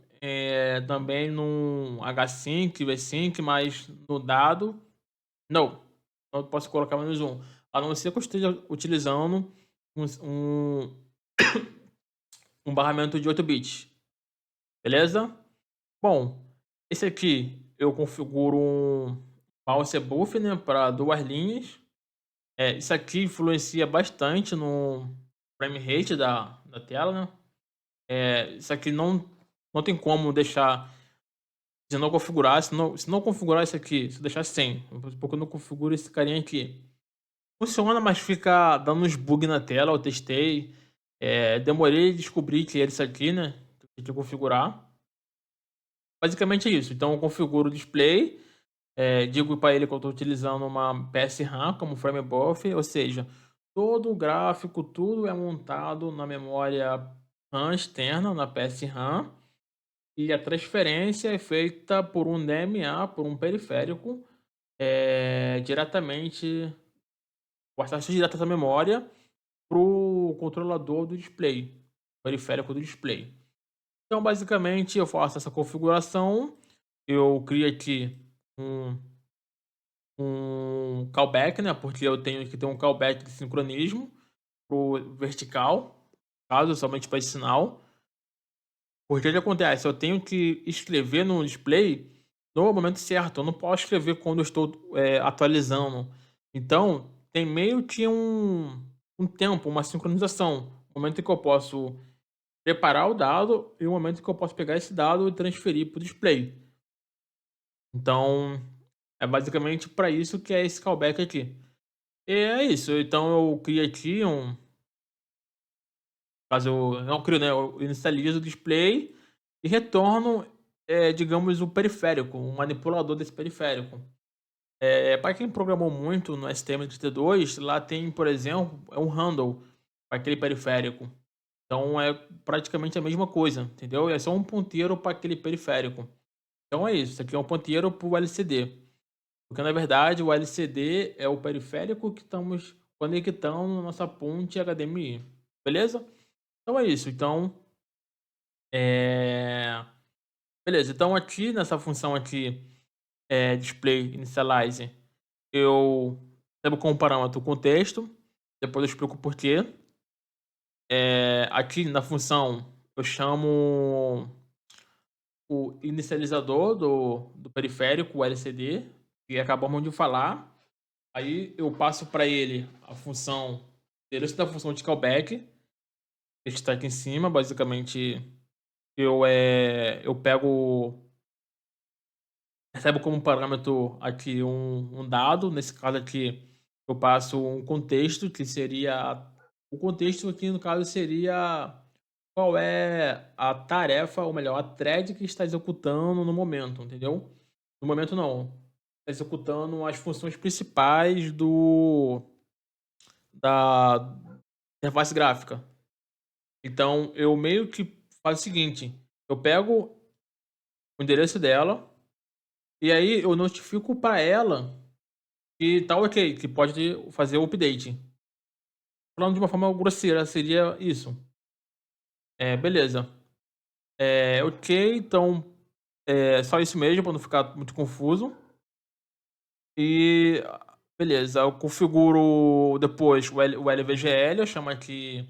também no H5, V5, mas no dado, não. Não posso colocar -1. A não ser que eu esteja utilizando um, um barramento de 8 bits. Beleza? Bom, esse aqui eu configuro um mouse buff, né, para 2 linhas. Isso aqui influencia bastante no frame rate da tela, né? Isso aqui não tem como deixar, se não configurar, se não configurar isso aqui, se eu deixar sem, porque eu não configuro esse carinha aqui. Funciona, mas fica dando uns bug na tela, eu testei. Demorei a descobrir que era isso aqui, né? Que eu tinha que configurar. Basicamente é isso. Então eu configuro o display, digo para ele que eu estou utilizando uma PSRAM como frame buff, ou seja, todo o gráfico, tudo é montado na memória RAM externa, na PSRAM, e a transferência é feita por um DMA, por um periférico, diretamente, o acesso direto da memória para o controlador do display, periférico do display. Então, basicamente, eu faço essa configuração, eu crio aqui um callback, né? Porque eu tenho que ter um callback de sincronismo pro vertical, caso somente para esse sinal. Porque o que acontece? Eu tenho que escrever no display no momento certo. Eu não posso escrever quando eu estou atualizando. Então, tem meio que um tempo, uma sincronização. O momento em que eu posso preparar o dado e o momento em que eu posso pegar esse dado e transferir para o display. Então, é basicamente para isso que é esse callback aqui. E é isso. Então eu crio aqui caso eu não crio, né, eu inicializo o display e retorno, digamos, o periférico, um manipulador desse periférico. Para quem programou muito no STM32, lá tem, por exemplo, um handle para aquele periférico. Então é praticamente a mesma coisa, entendeu? É só um ponteiro para aquele periférico. Então é isso. Isso aqui é um ponteiro para o LCD. Porque na verdade o LCD é o periférico que estamos conectando na nossa ponte HDMI. Beleza? Então é isso. Então, é... beleza. Então aqui nessa função aqui, display initialize, eu recebo como parâmetro o contexto. Depois eu explico o porquê. Aqui na função eu chamo o inicializador do periférico, o LCD, que acabamos de falar. Aí eu passo para ele a função, interesse da função de callback, que está aqui em cima. Basicamente, eu pego, recebo como parâmetro aqui um dado. Nesse caso aqui, eu passo um contexto, que seria, o contexto aqui no caso seria qual é a tarefa, ou melhor, a thread que está executando no momento, entendeu? No momento não, está executando as funções principais da interface gráfica. Então, eu meio que faço o seguinte: eu pego o endereço dela e aí eu notifico para ela que tá ok, que pode fazer o update. Falando de uma forma grosseira, seria isso. Beleza. Ok, então é só isso mesmo, para não ficar muito confuso. E beleza, eu configuro depois o LVGL, eu chamo aqui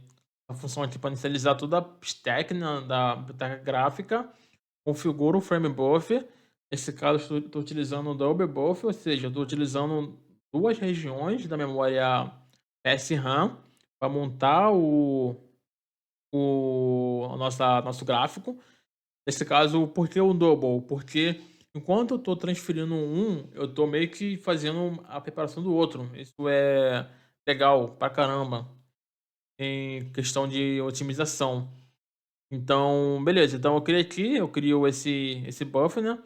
a função aqui para inicializar toda a stack, né, da biblioteca gráfica. Configuro o frame buffer. Nesse caso, estou utilizando o double buffer, ou seja, estou utilizando duas regiões da memória SRAM para montar nosso gráfico. Nesse caso, por que o double? Porque enquanto eu estou transferindo um, eu estou meio que fazendo a preparação do outro. Isso é legal pra caramba em questão de otimização. Então, beleza. Então eu criei aqui, eu crio esse buffer, né?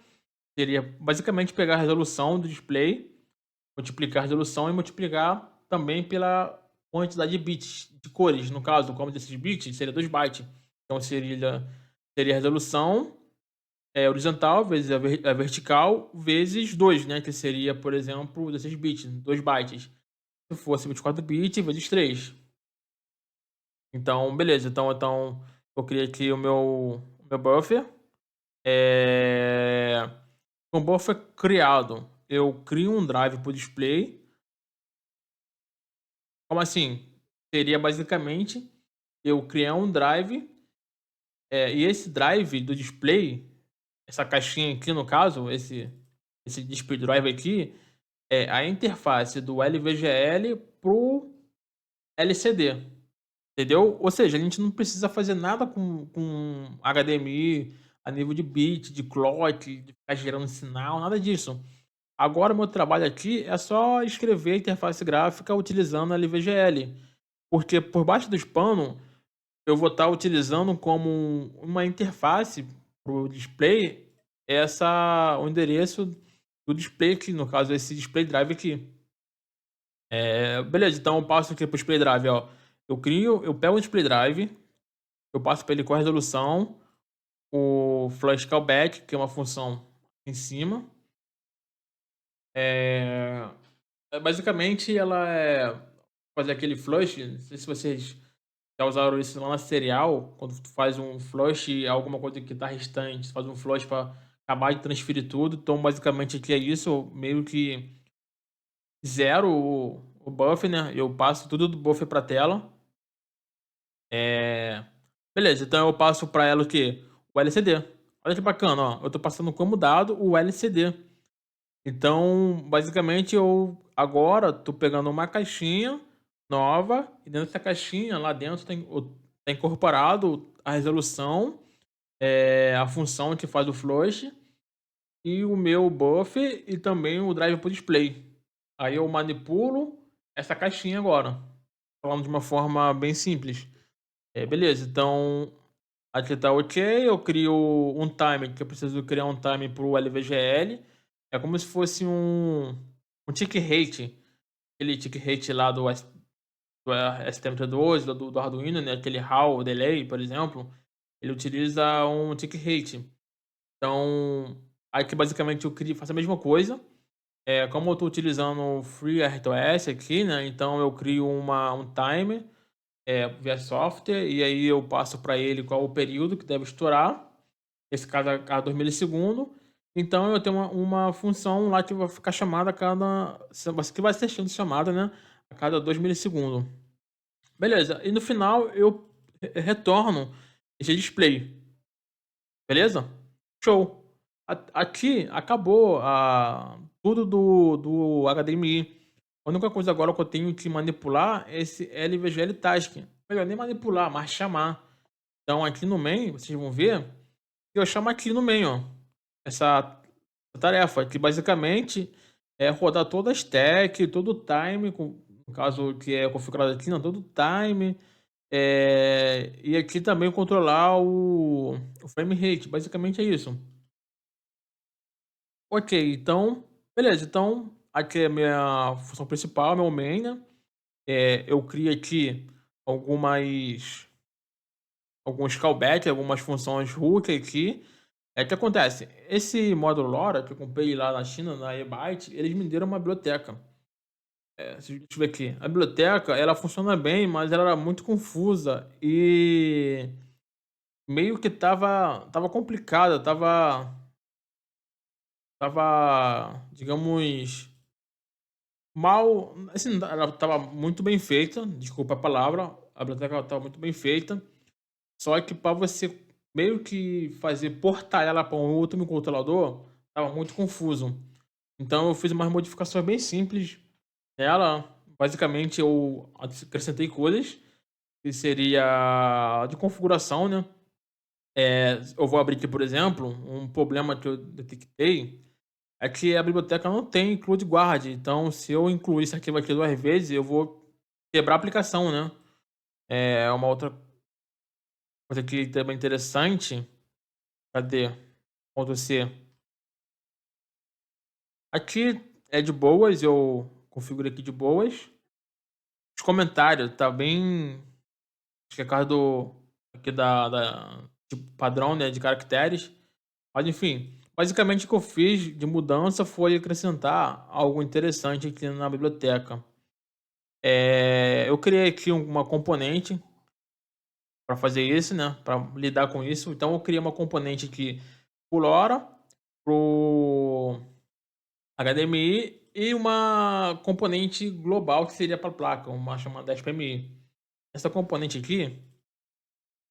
Seria basicamente pegar a resolução do display, multiplicar a resolução e multiplicar também quantidade de bits, de cores, no caso, como desses bits, seria 2 bytes. Então seria a resolução horizontal vezes a vertical vezes 2, né? Que seria, por exemplo, 16 bits, 2 bytes. Se fosse 24 bits, vezes 3. Então, beleza. Então eu criei aqui o meu buffer. É... Com o buffer criado, eu crio um drive para o display. Como assim? Seria basicamente eu criar um drive, e esse drive do display, essa caixinha aqui no caso, esse display drive aqui, é a interface do LVGL pro LCD, entendeu? Ou seja, a gente não precisa fazer nada com HDMI a nível de bit, de clock, de ficar gerando sinal, nada disso. Agora o meu trabalho aqui é só escrever a interface gráfica utilizando a LVGL, porque por baixo dos panos eu vou estar utilizando como uma interface para o display o endereço do display aqui, no caso esse display drive aqui. Beleza, então eu passo aqui para o display drive, ó. Eu pego o display drive, eu passo para ele com a resolução, o flash callback, que é uma função em cima. É, basicamente ela fazer aquele flush, não sei se vocês já usaram isso lá na serial, quando tu faz um flush, alguma coisa que tá restante, tu faz um flush para acabar de transferir tudo. Então, basicamente aqui é isso, meio que zero o buffer, né? Eu passo tudo do buffer para tela. É... Beleza, então eu passo para ela o quê? O LCD. Olha que bacana, ó. Eu tô passando como dado o LCD. Então, basicamente, eu agora tô pegando uma caixinha nova e dentro dessa caixinha, lá dentro tá incorporado a resolução, a função que faz o flush e o meu buffer e também o drive para display. Aí eu manipulo essa caixinha agora, falando de uma forma bem simples. Beleza, então aqui tá ok, eu crio um timer, que eu preciso criar um timer para o LVGL. É como se fosse um tick rate, aquele tick rate lá do STM32, do Arduino, né? Aquele HAL delay, por exemplo. Ele utiliza um tick rate. Então, aqui basicamente eu crio, faço a mesma coisa. Como eu estou utilizando o FreeRTOS aqui, né? Então eu crio um timer via software, e aí eu passo para ele qual o período que deve estourar, esse caso a cada 2 milissegundos. Então eu tenho uma função lá que vai ficar chamada a cada. Que vai ser sendo chamada, né? A cada 2 milissegundos. Beleza. E no final eu retorno esse display. Beleza? Show. Aqui acabou tudo do HDMI. A única coisa agora que eu tenho que manipular é esse LVGL Task. Melhor nem manipular, mas chamar. Então aqui no main, vocês vão ver que eu chamo aqui no main, ó, essa tarefa, que basicamente é rodar toda a stack, todo o time, no caso que é configurado aqui, não, todo o time, e aqui também controlar o frame rate, basicamente é isso. Ok, então, beleza, então aqui é a minha função principal, meu main, né? Eu crio aqui algumas alguns callbacks, algumas funções hook aqui. O que acontece? Esse módulo LoRa que eu comprei lá na China, na eByte, eles me deram uma biblioteca. Deixa eu ver aqui. A biblioteca, ela funciona bem, mas ela era muito confusa e meio que tava complicada, digamos, mal, assim, ela tava muito bem feita, desculpa a palavra, a biblioteca estava muito bem feita, só que para você meio que portar ela para um outro microcontrolador, tava muito confuso. Então eu fiz umas modificações bem simples nela. Basicamente eu acrescentei coisas que seria de configuração, né? Eu vou abrir aqui, por exemplo, um problema que eu detectei é que a biblioteca não tem include guard. Então, se eu incluir esse arquivo aqui 2 vezes, eu vou quebrar a aplicação, né? Uma outra coisa que também é interessante. Cadê? Ctrl C. Aqui é de boas, eu configuro aqui de boas. comentário tá bem. Acho que é por causa do. Aqui tipo, padrão, né? De caracteres. Mas enfim. Basicamente o que eu fiz de mudança foi acrescentar algo interessante aqui na biblioteca. Eu criei aqui uma componente para fazer isso, né? Para lidar com isso. Então eu criei uma componente aqui pro LoRa, pro HDMI e uma componente global que seria para a placa, uma chamada SPMI. Essa componente aqui,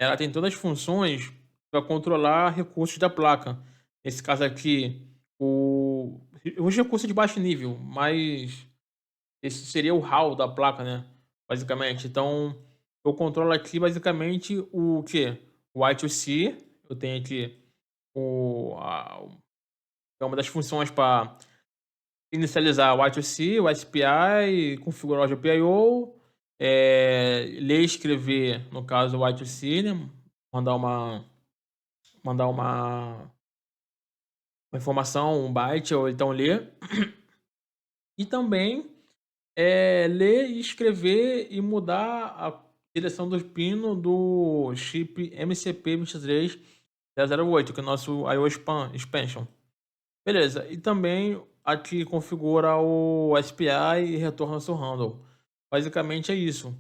ela tem todas as funções para controlar recursos da placa. Nesse caso aqui, os recursos de baixo nível, mas esse seria o HAL da placa, né? Basicamente. Então, eu controlo aqui basicamente o que? O I2C. Eu tenho aqui é uma das funções para inicializar o I2C, o SPI, configurar o GPIO, ler e escrever, no caso, o I2C, né? Mandar uma, mandar uma informação, um byte, ou então ler. E também ler e escrever e mudar a direção do pino do chip MCP23008, que é o nosso I/O Expansion. Beleza, e também aqui configura o SPI e retorna ao seu handle. Basicamente é isso.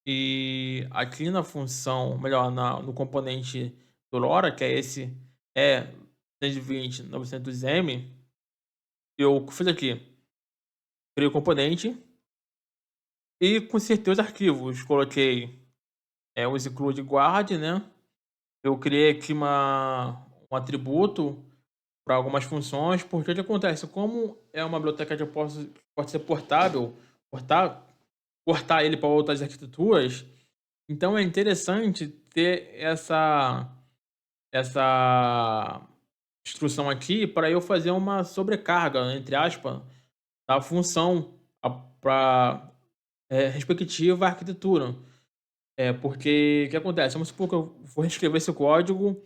E aqui na função, melhor, no componente do LoRa, que é esse E220-900M, eu fiz aqui, criei o componente e consertei os arquivos. Coloquei os include guard, né? Eu criei aqui um atributo para algumas funções, porque o que acontece? Como é uma biblioteca que pode ser portável, portar, portar ele para outras arquiteturas, então é interessante ter essa instrução aqui para eu fazer uma sobrecarga, entre aspas, da função para respectiva arquitetura. Porque o que acontece? Vamos supor que eu vou reescrever esse código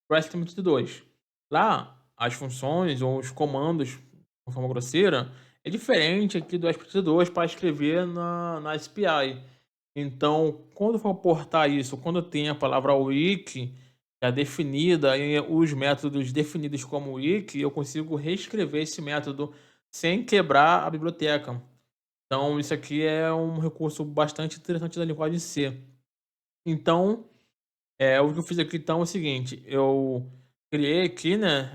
para o STM32. Lá, as funções ou os comandos, de forma grosseira, é diferente aqui do SPT2 para escrever na SPI. Então, quando eu for portar isso, quando tem a palavra wiki já definida e os métodos definidos como wiki, eu consigo reescrever esse método sem quebrar a biblioteca. Então, isso aqui é um recurso bastante interessante da linguagem C. Então, o que eu fiz aqui então é o seguinte, eu criei aqui, né?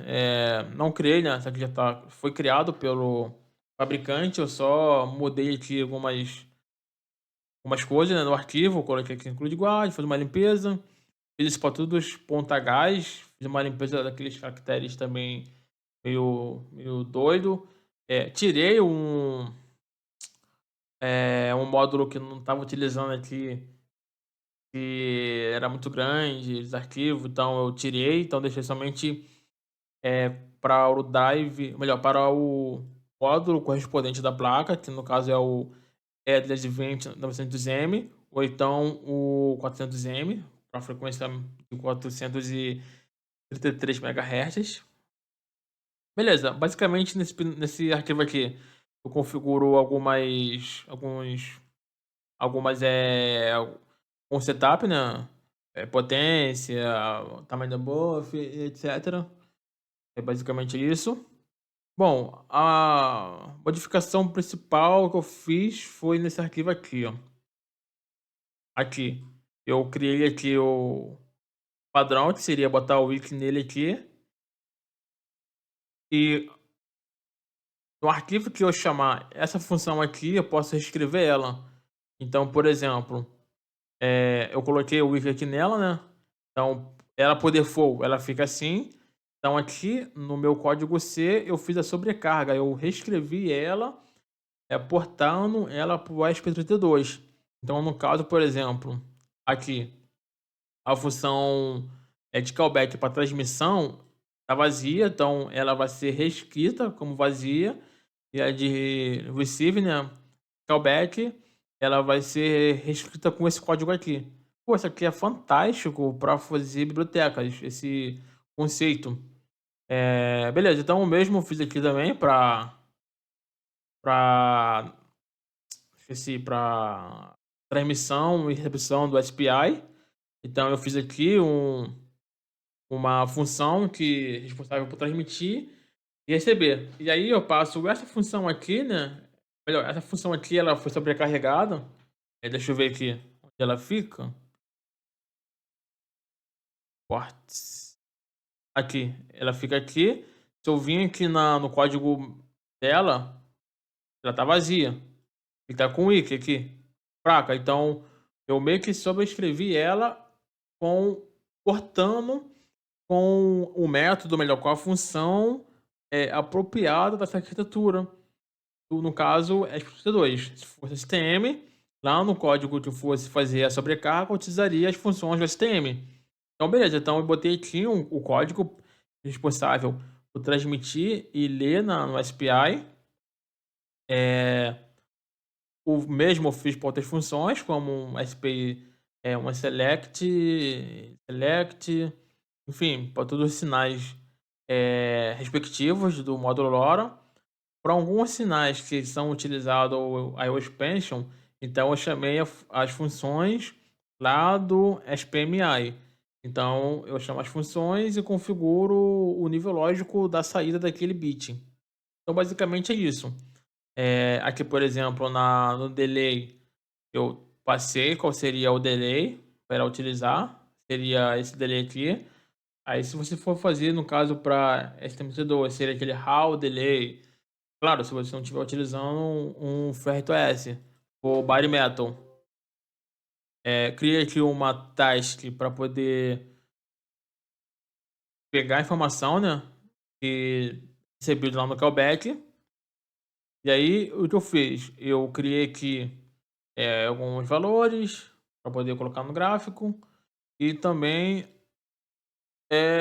Não criei, né? Isso aqui foi criado pelo fabricante, eu só mudei aqui algumas coisas, né, no arquivo, coloquei aqui include guard, fiz uma limpeza, fiz isso para todos os .h, fiz uma limpeza daqueles caracteres também meio doido. Tirei um módulo que não estava utilizando aqui, que era muito grande, os arquivos, então eu tirei, então deixei somente para o drive, melhor, para o módulo correspondente da placa, que no caso é o E320-900M, ou então o 400M, para a frequência de 433 MHz. Beleza, basicamente nesse arquivo aqui eu configuro algumas um setup, né? Potência, tamanho da buff, etc. É basicamente isso. Bom, a modificação principal que eu fiz foi nesse arquivo aqui, ó. Aqui. Eu criei aqui o padrão, que seria botar o wiki nele aqui. E no arquivo que eu chamar essa função aqui, eu posso reescrever ela. Então, por exemplo, eu coloquei o wiki aqui nela, né? Então, ela por default, ela fica assim. Então, aqui no meu código C, eu fiz a sobrecarga. Eu reescrevi ela, portando ela para o ESP32. Então, no caso, por exemplo, aqui, a função de callback para transmissão está vazia, então ela vai ser reescrita como vazia. E a de receive, né, callback, ela vai ser reescrita com esse código aqui. Pô, isso aqui é fantástico para fazer bibliotecas, esse conceito. Beleza, então o mesmo eu fiz aqui também para esqueci, para transmissão e recepção do SPI. Então eu fiz aqui uma função que é responsável por transmitir e receber. E aí eu passo essa função aqui, né? Melhor, essa função aqui ela foi sobrecarregada. Deixa eu ver aqui onde ela fica. Ports. Aqui, ela fica aqui. Se eu vim aqui no código dela, ela tá vazia. E tá com wiki aqui, fraca. Então eu meio que sobrescrevi ela cortando com o método, melhor, com a função apropriada dessa arquitetura. No caso, SP2. Se fosse STM, lá no código que fosse fazer a sobrecarga, eu utilizaria as funções do STM. Então, beleza. Então, eu botei aqui o código responsável por transmitir e ler no SPI. O mesmo eu fiz para outras funções, como um SPI, uma select, enfim, para todos os sinais respectivos do módulo LoRa. Para alguns sinais que são utilizados a IO Expansion, então eu chamei as funções lá do SPMI. Então eu chamo as funções e configuro o nível lógico da saída daquele bit. Então basicamente é isso. Aqui, por exemplo, no delay, eu passei qual seria o delay para utilizar. Seria esse delay aqui. Aí se você for fazer, no caso, para STM32, seria aquele HAL delay. Claro, se você não estiver utilizando um FreeRTOS ou Bare Metal. Cria aqui uma task para poder pegar a informação, né? Que recebi lá no callback. E aí, o que eu fiz? Eu criei aqui alguns valores para poder colocar no gráfico. E também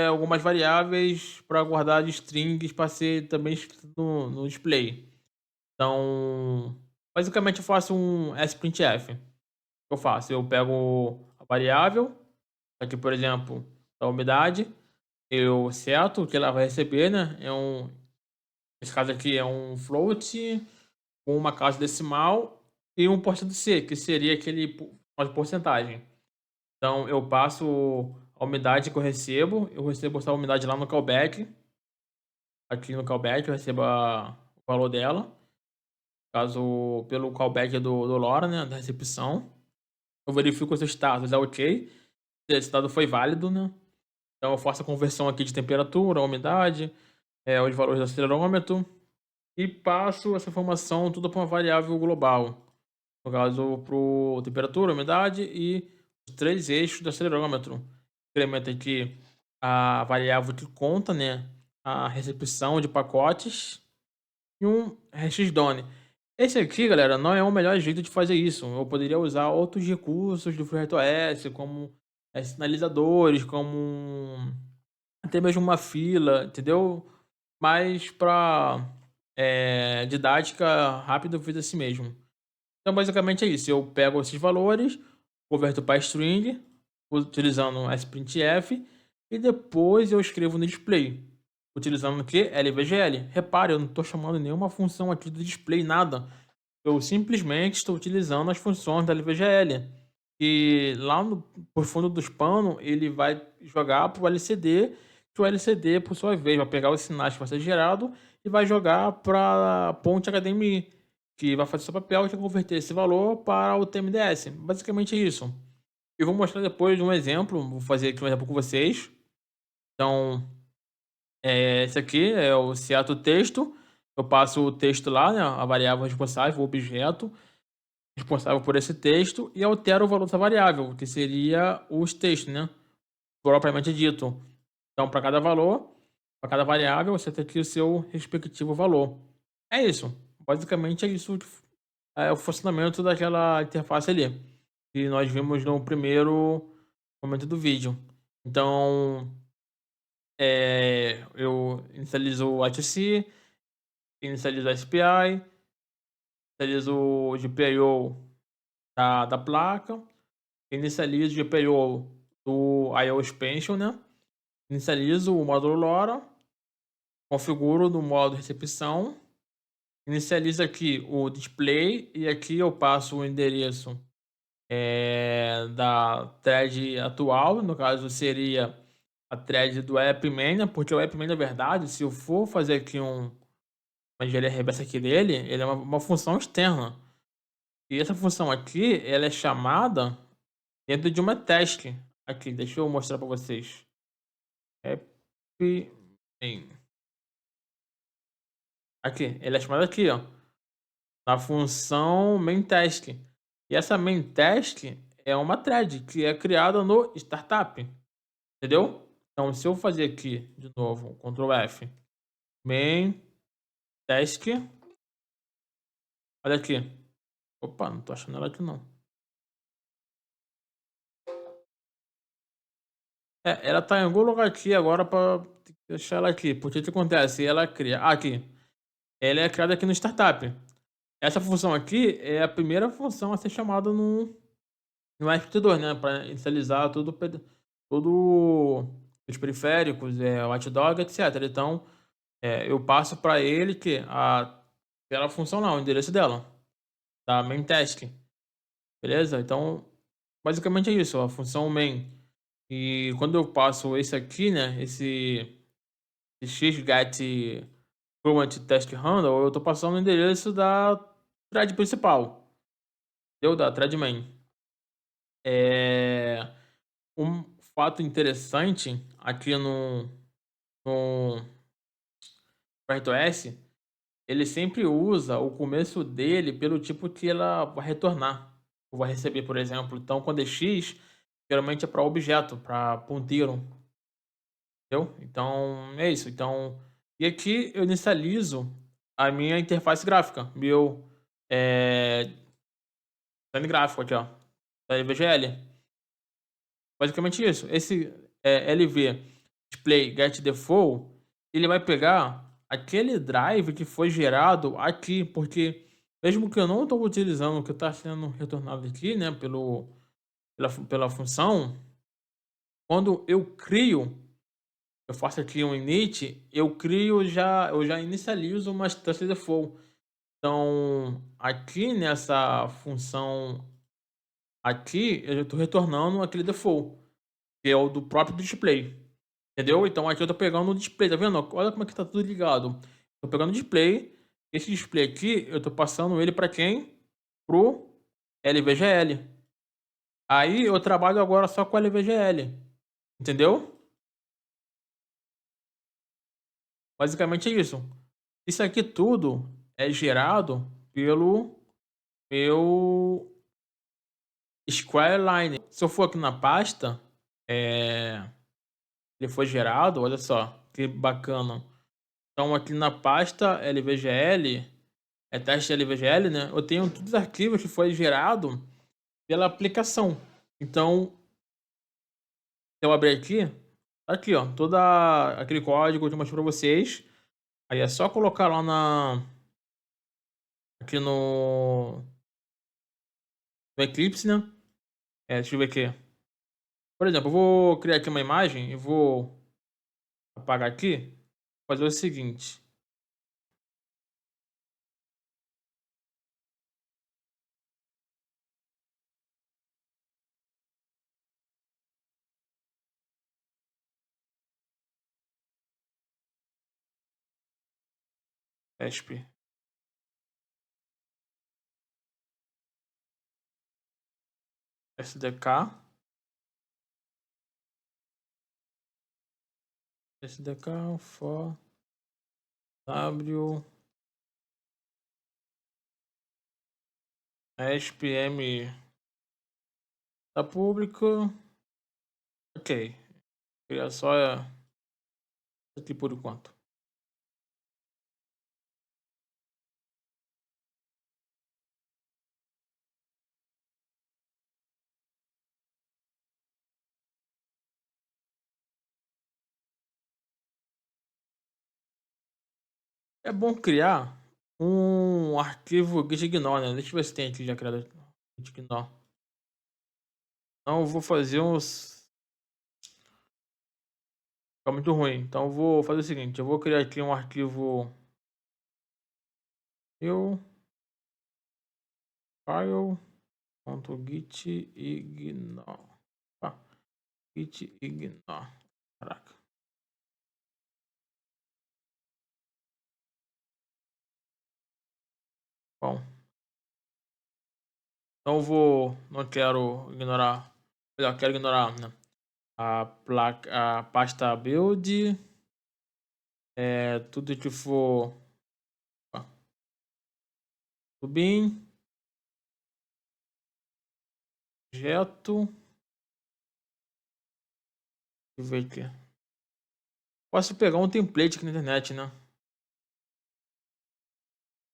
algumas variáveis para guardar de strings para ser também escrito no display. Então, basicamente eu faço um sprintf. Eu faço? Eu pego a variável, aqui por exemplo, a umidade, eu seto o que ela vai receber, né? Nesse caso aqui é um float com uma casa decimal e um %C, que seria aquele de porcentagem. Então eu passo a umidade que eu recebo essa umidade lá no callback. Aqui no callback eu recebo o valor dela. Caso pelo callback do LoRa, né? Da recepção. Eu verifico se o status é ok. Se esse dado foi válido, né? Então eu faço a conversão aqui de temperatura, umidade, os valores do acelerômetro e passo essa informação tudo para uma variável global. No caso, para temperatura, umidade e os 3 eixos do acelerômetro. Incrementa aqui a variável que conta, né, a recepção de pacotes e um hashDone. Esse aqui, galera, não é o melhor jeito de fazer isso. Eu poderia usar outros recursos do FreeRTOS, como sinalizadores, como até mesmo uma fila, entendeu? Mas para didática rápida eu fiz assim mesmo. Então basicamente é isso. Eu pego esses valores, converto para string, utilizando sprintf, e depois eu escrevo no display, utilizando o que? LVGL. Repare, eu não estou chamando nenhuma função aqui do display, nada. Eu simplesmente estou utilizando as funções da LVGL. E lá por fundo dos panos, ele vai jogar para o LCD, que o LCD, por sua vez, vai pegar os sinais que vai ser gerado e vai jogar para a ponte HDMI, que vai fazer seu papel de converter esse valor para o TMDS. Basicamente é isso. Eu vou mostrar depois um exemplo, vou fazer aqui um exemplo com vocês. Então, esse aqui é o seato texto. Eu passo o texto lá, né, a variável responsável, o objeto responsável por esse texto, e altero o valor dessa variável, que seria os textos, né, propriamente dito. Então, para cada valor, para cada variável, você tem aqui o seu respectivo valor. É isso. Basicamente é isso. É o funcionamento daquela interface ali, que nós vimos no primeiro momento do vídeo. Então, eu inicializo o ITC, inicializo o SPI, inicializo o GPIO da placa, inicializo o GPIO do IO Expansion, né? Inicializo o módulo LoRa, configuro no modo recepção inicializa aqui o display e aqui eu passo o endereço da thread atual, no caso seria a thread do AppMania, porque o AppMania, na verdade, se eu for fazer aqui uma engenharia reversa aqui dele, ele é uma função externa. E essa função aqui, ela é chamada dentro de uma task. Aqui, deixa eu mostrar para vocês. AppMain. Aqui, ela é chamada aqui, ó, na função main_task. E essa main_task é uma thread que é criada no startup, entendeu? Então, se eu fazer aqui de novo, Ctrl F, main_task, olha aqui. Opa, não tô achando ela aqui não. Ela tá em algum lugar aqui agora para deixar ela aqui. Porque o que acontece? Ela cria. Aqui. Ela é criada aqui no startup. Essa função aqui é a primeira função a ser chamada no RPT2, né? Para inicializar tudo os periféricos, o Watchdog, etc. Então, eu passo para ele que aquela função lá, o endereço dela, da main task. Beleza? Então, basicamente é isso, a função main. E quando eu passo esse aqui, né? Esse xget current task handle, eu tô passando o endereço da thread principal, entendeu? Da thread main. Um fato interessante aqui no CentOS, ele sempre usa o começo dele pelo tipo que ela vai retornar, ou vai receber, por exemplo. Então, quando é X, geralmente é para objeto, para ponteiro, entendeu? Então, é isso. Então, e aqui eu inicializo a minha interface gráfica, meu é, design gráfico aqui, ó, da LVGL. Basicamente isso. Esse LV display get default, ele vai pegar aquele drive que foi gerado aqui, porque mesmo que eu não estou utilizando o que está sendo retornado aqui, né, pela função, quando eu crio, eu faço aqui um init, eu já inicializo uma instância default. Então, aqui nessa função aqui, eu estou retornando aquele default, que é o do próprio display. Entendeu? Então aqui eu tô pegando o display, tá vendo? Olha como é que tá tudo ligado. Tô pegando o display, esse display aqui, eu tô passando ele para quem? Pro LVGL. Aí eu trabalho agora só com LVGL. Entendeu? Basicamente é isso. Isso aqui tudo é gerado pelo meu Squareline. Se eu for aqui na pasta, ele foi gerado, olha só, que bacana. Então aqui na pasta LVGL, teste LVGL, né? Eu tenho todos os arquivos que foi gerado pela aplicação. Então, se eu abrir aqui, tá aqui, ó, todo aquele código que eu mostrei para vocês. Aí é só colocar lá aqui no Eclipse, né? Deixa eu ver aqui. Por exemplo, eu vou criar aqui uma imagem e vou apagar aqui. Fazer o seguinte. ESP, SDK, SDK for W SPM tá público. Ok. Criar só aqui por enquanto. É bom criar um arquivo gitignore, né? Deixa eu ver se tem aqui já criado gitignore. Então eu vou fazer uns. Fica muito ruim. Então eu vou fazer o seguinte: eu vou criar aqui um arquivo eu file.git ignore. Git ignore. Caraca. Bom. Então não quero ignorar. Melhor, quero ignorar, né? A pasta build. Tudo que for. Bin. Projeto. Deixa eu ver aqui. Posso pegar um template aqui na internet, né?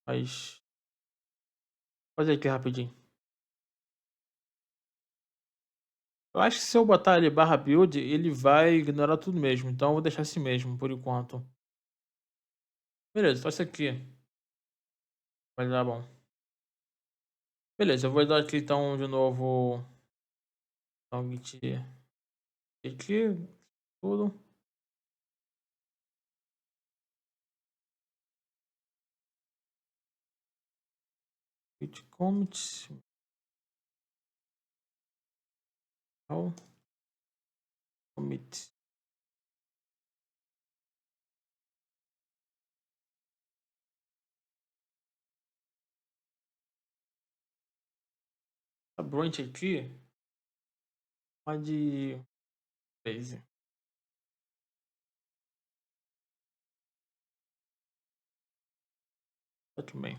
Mas. Vou fazer aqui rapidinho. Eu acho que se eu botar ali barra build, ele vai ignorar tudo mesmo. Então eu vou deixar assim mesmo, por enquanto. Beleza, só isso aqui. Vai dar bom. Beleza, eu vou dar aqui então de novo. Então, git aqui, tudo. Git commit. Commit. A branch aqui. Pode. Base. Tá tudo bem.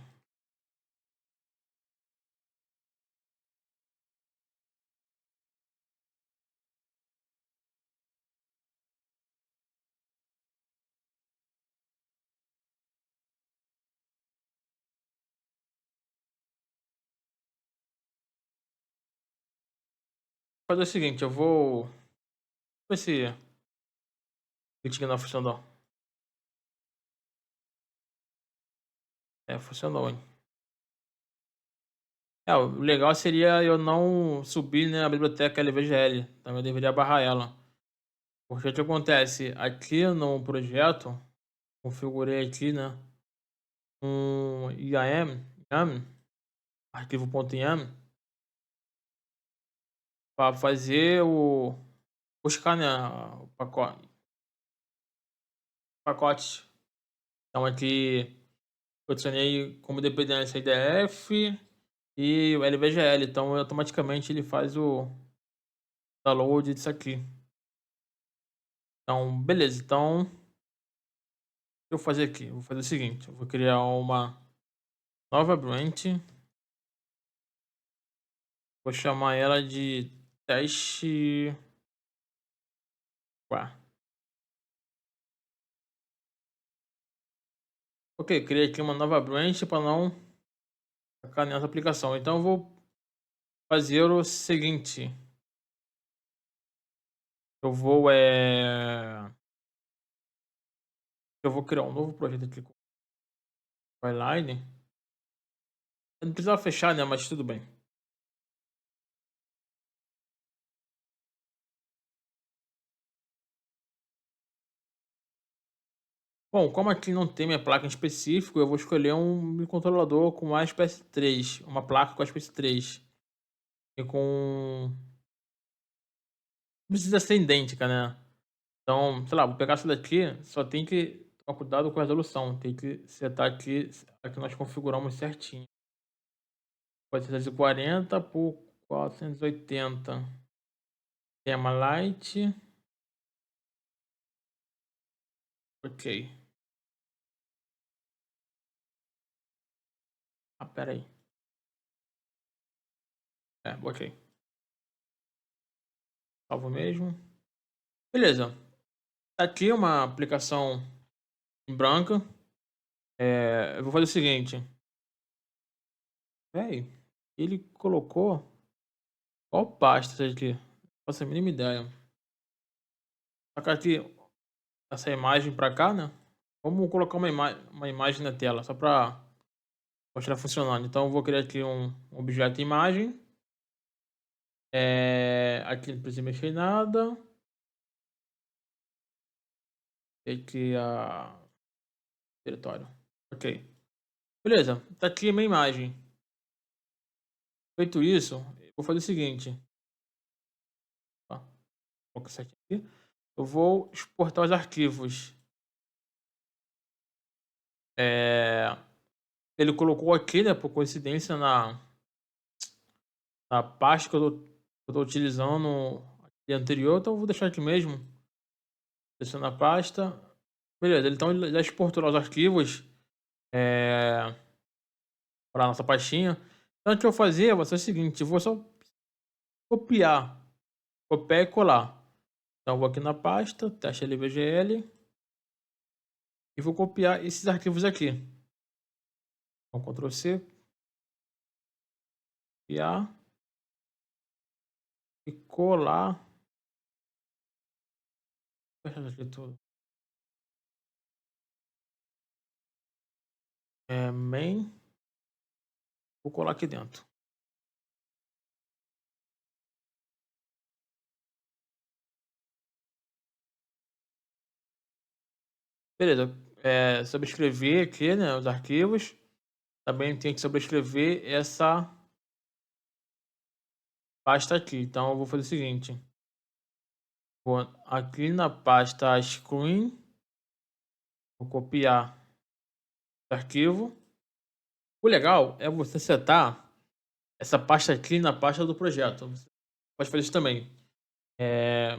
Vou fazer o seguinte, eu vou. Ver se git não funcionou. Funcionou, hein? O legal seria eu não subir, né, a biblioteca LVGL. Então eu deveria barrar ela. Porque o que acontece? Aqui no projeto, configurei aqui, né, um IAM, arquivo.yam, para fazer buscar, né, o pacote. Então aqui eu adicionei como dependência IDF e o LVGL. Então automaticamente ele faz o download disso aqui. Então, beleza. Então, o que eu vou fazer aqui? Eu vou fazer o seguinte: eu vou criar uma nova branch. Vou chamar ela de teste. Ué. Ok, criei aqui uma nova branch para não ficar nessa aplicação. Então, eu vou fazer o seguinte: eu vou, eu vou criar um novo projeto aqui com o Highline. Eu não precisava fechar, né? Mas tudo bem. Bom, como aqui não tem minha placa em específico, eu vou escolher um microcontrolador com ASPS3, uma placa com ASPS3 e com. Não precisa ser idêntica, né? Então, sei lá, vou pegar essa daqui, só tem que tomar cuidado com a resolução, tem que setar aqui, aqui nós configuramos certinho. 440 por 480. Tema light. Ok. Pera aí. Ok. Salvo mesmo. Beleza. Tá aqui uma aplicação em branca. Eu vou fazer o seguinte. Véi, ele colocou qual pasta essa aqui? Não faço a mínima ideia. Tacar aqui essa imagem pra cá, né? Vamos colocar uma imagem na tela, só pra mostrar funcionando. Então eu vou criar aqui um objeto imagem. Aqui não precisa mexer em nada. Aqui a diretório. Ok. Beleza, tá aqui a minha imagem. Feito isso, eu vou fazer o seguinte, ó, coloca certinho aqui. Eu vou exportar os arquivos. Eh, Ele colocou aqui, né, por coincidência, na pasta que eu tô utilizando aqui anterior, então eu vou deixar aqui mesmo. Selecionar a pasta. Beleza, então ele já exportou lá os arquivos para nossa pastinha. Então o que eu vou fazer vai ser o seguinte, eu vou só copiar, copiar e colar. Então eu vou aqui na pasta, teste LVGL e vou copiar esses arquivos aqui. Então Ctrl C, copiar e colar. Fechar aqui tudo. Main, vou colar aqui dentro. Beleza, sobrescrever aqui, né, os arquivos. Também tem que sobrescrever essa pasta aqui. Então eu vou fazer o seguinte, vou aqui na pasta screen, vou copiar o arquivo. O legal é você setar essa pasta aqui na pasta do projeto. Você pode fazer isso também.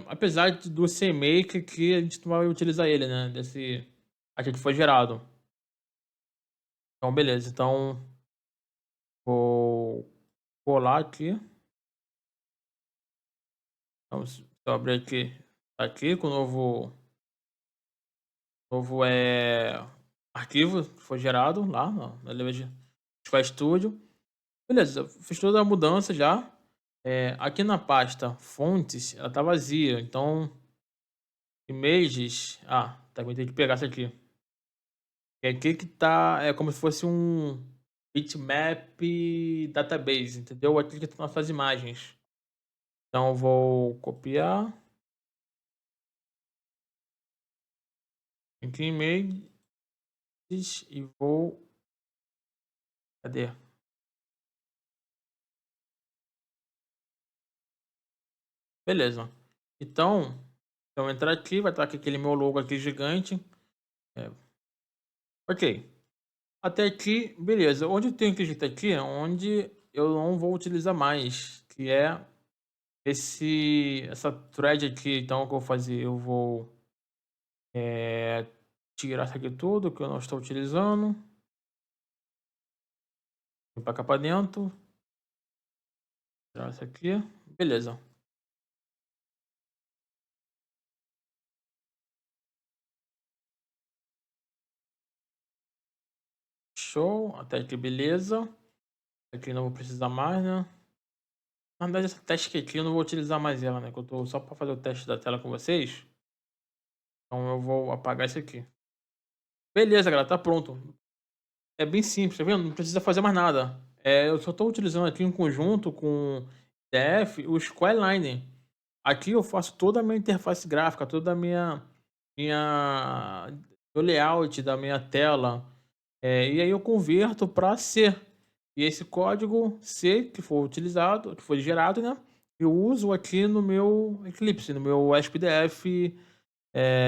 Apesar do CMake que a gente não vai utilizar ele, né? Desse aqui que foi gerado. Então, beleza. Então, vou colar aqui. Então, se eu abrir aqui, tá aqui com o novo arquivo que foi gerado lá na Elevate Square Studio. Beleza, fiz toda a mudança já. Aqui na pasta fontes, ela tá vazia, então images, também tem que pegar isso aqui. É aqui que tá, é como se fosse um bitmap database, entendeu? Aqui que estão nossas imagens. Então eu vou copiar aqui images e vou, cadê? Beleza. Então, se eu entrar aqui, vai estar aqui aquele meu logo aqui gigante. É, ok. Até aqui, beleza. Onde eu tenho que digitar aqui é onde eu não vou utilizar mais, que é essa thread aqui. Então, o que eu vou fazer? Eu vou tirar isso aqui tudo que eu não estou utilizando. Vem para cá para dentro. Tirar isso aqui. Beleza. Show. Até aqui, beleza. Aqui não vou precisar mais, né? Na verdade, essa teste aqui eu não vou utilizar mais ela, né? Que eu tô só para fazer o teste da tela com vocês. Então eu vou apagar isso aqui. Beleza, galera, tá pronto. É bem simples, tá vendo? Não precisa fazer mais nada. Eu só tô utilizando aqui em conjunto com DF o Squareline. Aqui eu faço toda a minha interface gráfica, toda a minha o layout da minha tela. E aí eu converto para C. E esse código C que for utilizado, que foi gerado, né? Eu uso aqui no meu Eclipse, no meu SPDF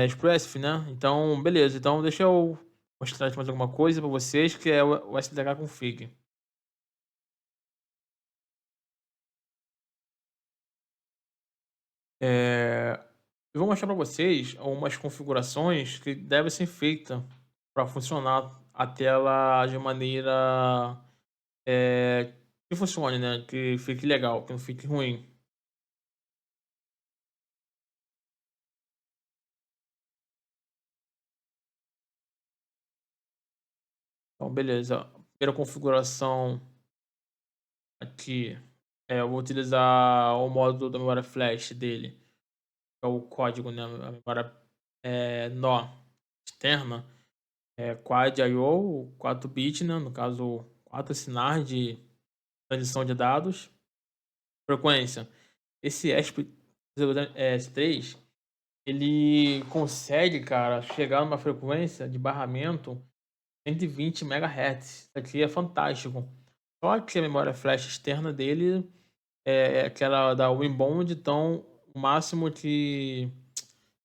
Expressif, né? Então, beleza. Então, deixa eu mostrar aqui mais alguma coisa para vocês, que é o SDK config. Eu vou mostrar para vocês algumas configurações que devem ser feitas para funcionar a tela de maneira que funcione, né? Que fique legal, que não fique ruim. Então, beleza. Primeira configuração aqui, eu vou utilizar o módulo da memória flash dele, que é o código, né? A memória nó externa, Quad I/O, 4 bits, né? No caso, 4 sinais de transição de dados. Frequência. Esse ESP3, ele consegue, cara, chegar numa frequência de barramento 120 MHz. Isso aqui é fantástico. Só que a memória flash externa dele é aquela da Winbond, então o máximo que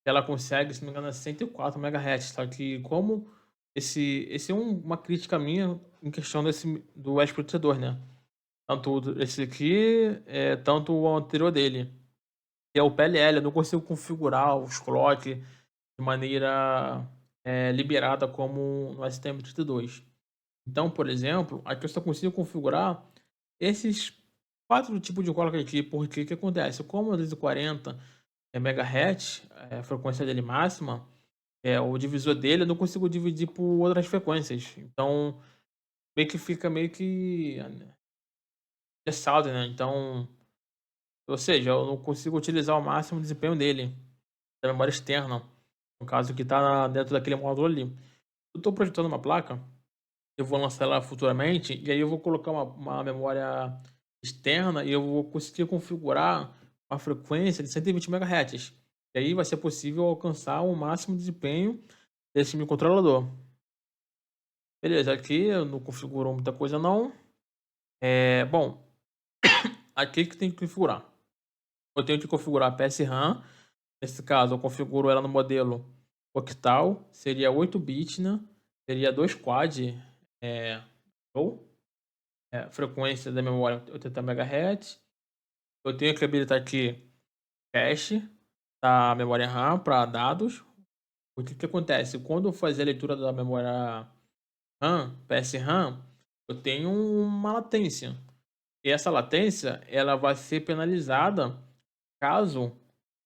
ela consegue, se não me engano, é 104 MHz. Só que como esse é uma crítica minha em questão do Edge protetor, né? Tanto esse aqui, tanto o anterior dele, que é o PLL. Eu não consigo configurar os clock de maneira liberada como no STM32. Então, por exemplo, aqui eu só consigo configurar esses 4 tipos de clock aqui, porque o que acontece? Como é 240 MHz, a frequência dele máxima, o divisor dele, eu não consigo dividir por outras frequências. Então, meio que fica meio que engessado, né? Então, ou seja, eu não consigo utilizar o máximo desempenho dele, da memória externa, no caso que está dentro daquele módulo ali. Eu estou projetando uma placa, eu vou lançar ela futuramente, e aí eu vou colocar uma memória externa e eu vou conseguir configurar uma frequência de 120 MHz. E aí vai ser possível alcançar o máximo desempenho desse microcontrolador. Beleza, aqui eu não configuro muita coisa não. Bom, aqui que tem que configurar. Eu tenho que configurar a PS RAM. Nesse caso, eu configuro ela no modelo octal, seria 8 bits, né? Seria 2 quad, é, ou frequência da memória 80 MHz. Eu tenho que habilitar aqui cache da memória RAM para dados. O que acontece? Quando eu fazer a leitura da memória RAM, PS RAM, eu tenho uma latência. E essa latência, ela vai ser penalizada caso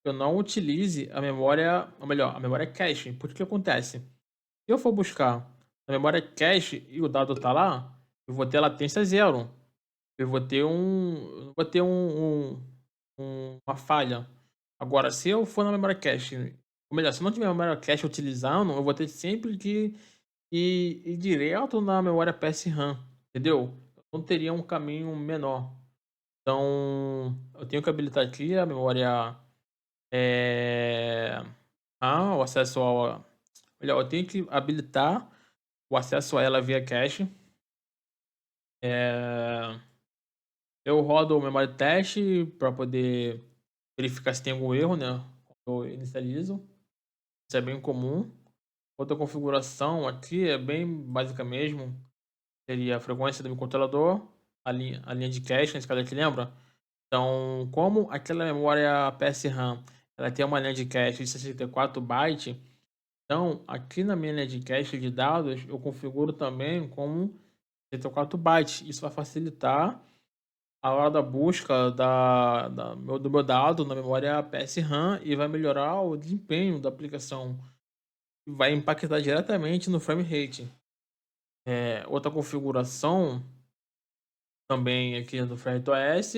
eu não utilize a memória, ou melhor, a memória cache. Porque o que acontece? Se eu for buscar a memória cache e o dado está lá, eu vou ter latência zero. Eu vou ter uma falha. Agora, se eu for na memória cache, ou melhor, se eu não tiver memória cache utilizando, eu vou ter sempre que ir direto na memória PS-RAM, entendeu? Eu não teria um caminho menor. Então, eu tenho que habilitar aqui a memória RAM, o acesso ao. Melhor, eu tenho que habilitar o acesso a ela via cache. É, eu rodo o memória teste para poder verificar se tem algum erro, né? Quando eu inicializo. Isso é bem comum. Outra configuração aqui é bem básica mesmo. Seria a frequência do microcontrolador, a linha de cache, nesse caso aqui, lembra? Então, como aquela memória PS-RAM, ela tem uma linha de cache de 64 bytes, então aqui na minha linha de cache de dados, eu configuro também como 64 bytes. Isso vai facilitar a hora da busca do meu dado na memória PS-RAM e vai melhorar o desempenho da aplicação. E vai impactar diretamente no frame rate. Outra configuração também aqui do FreeRTOS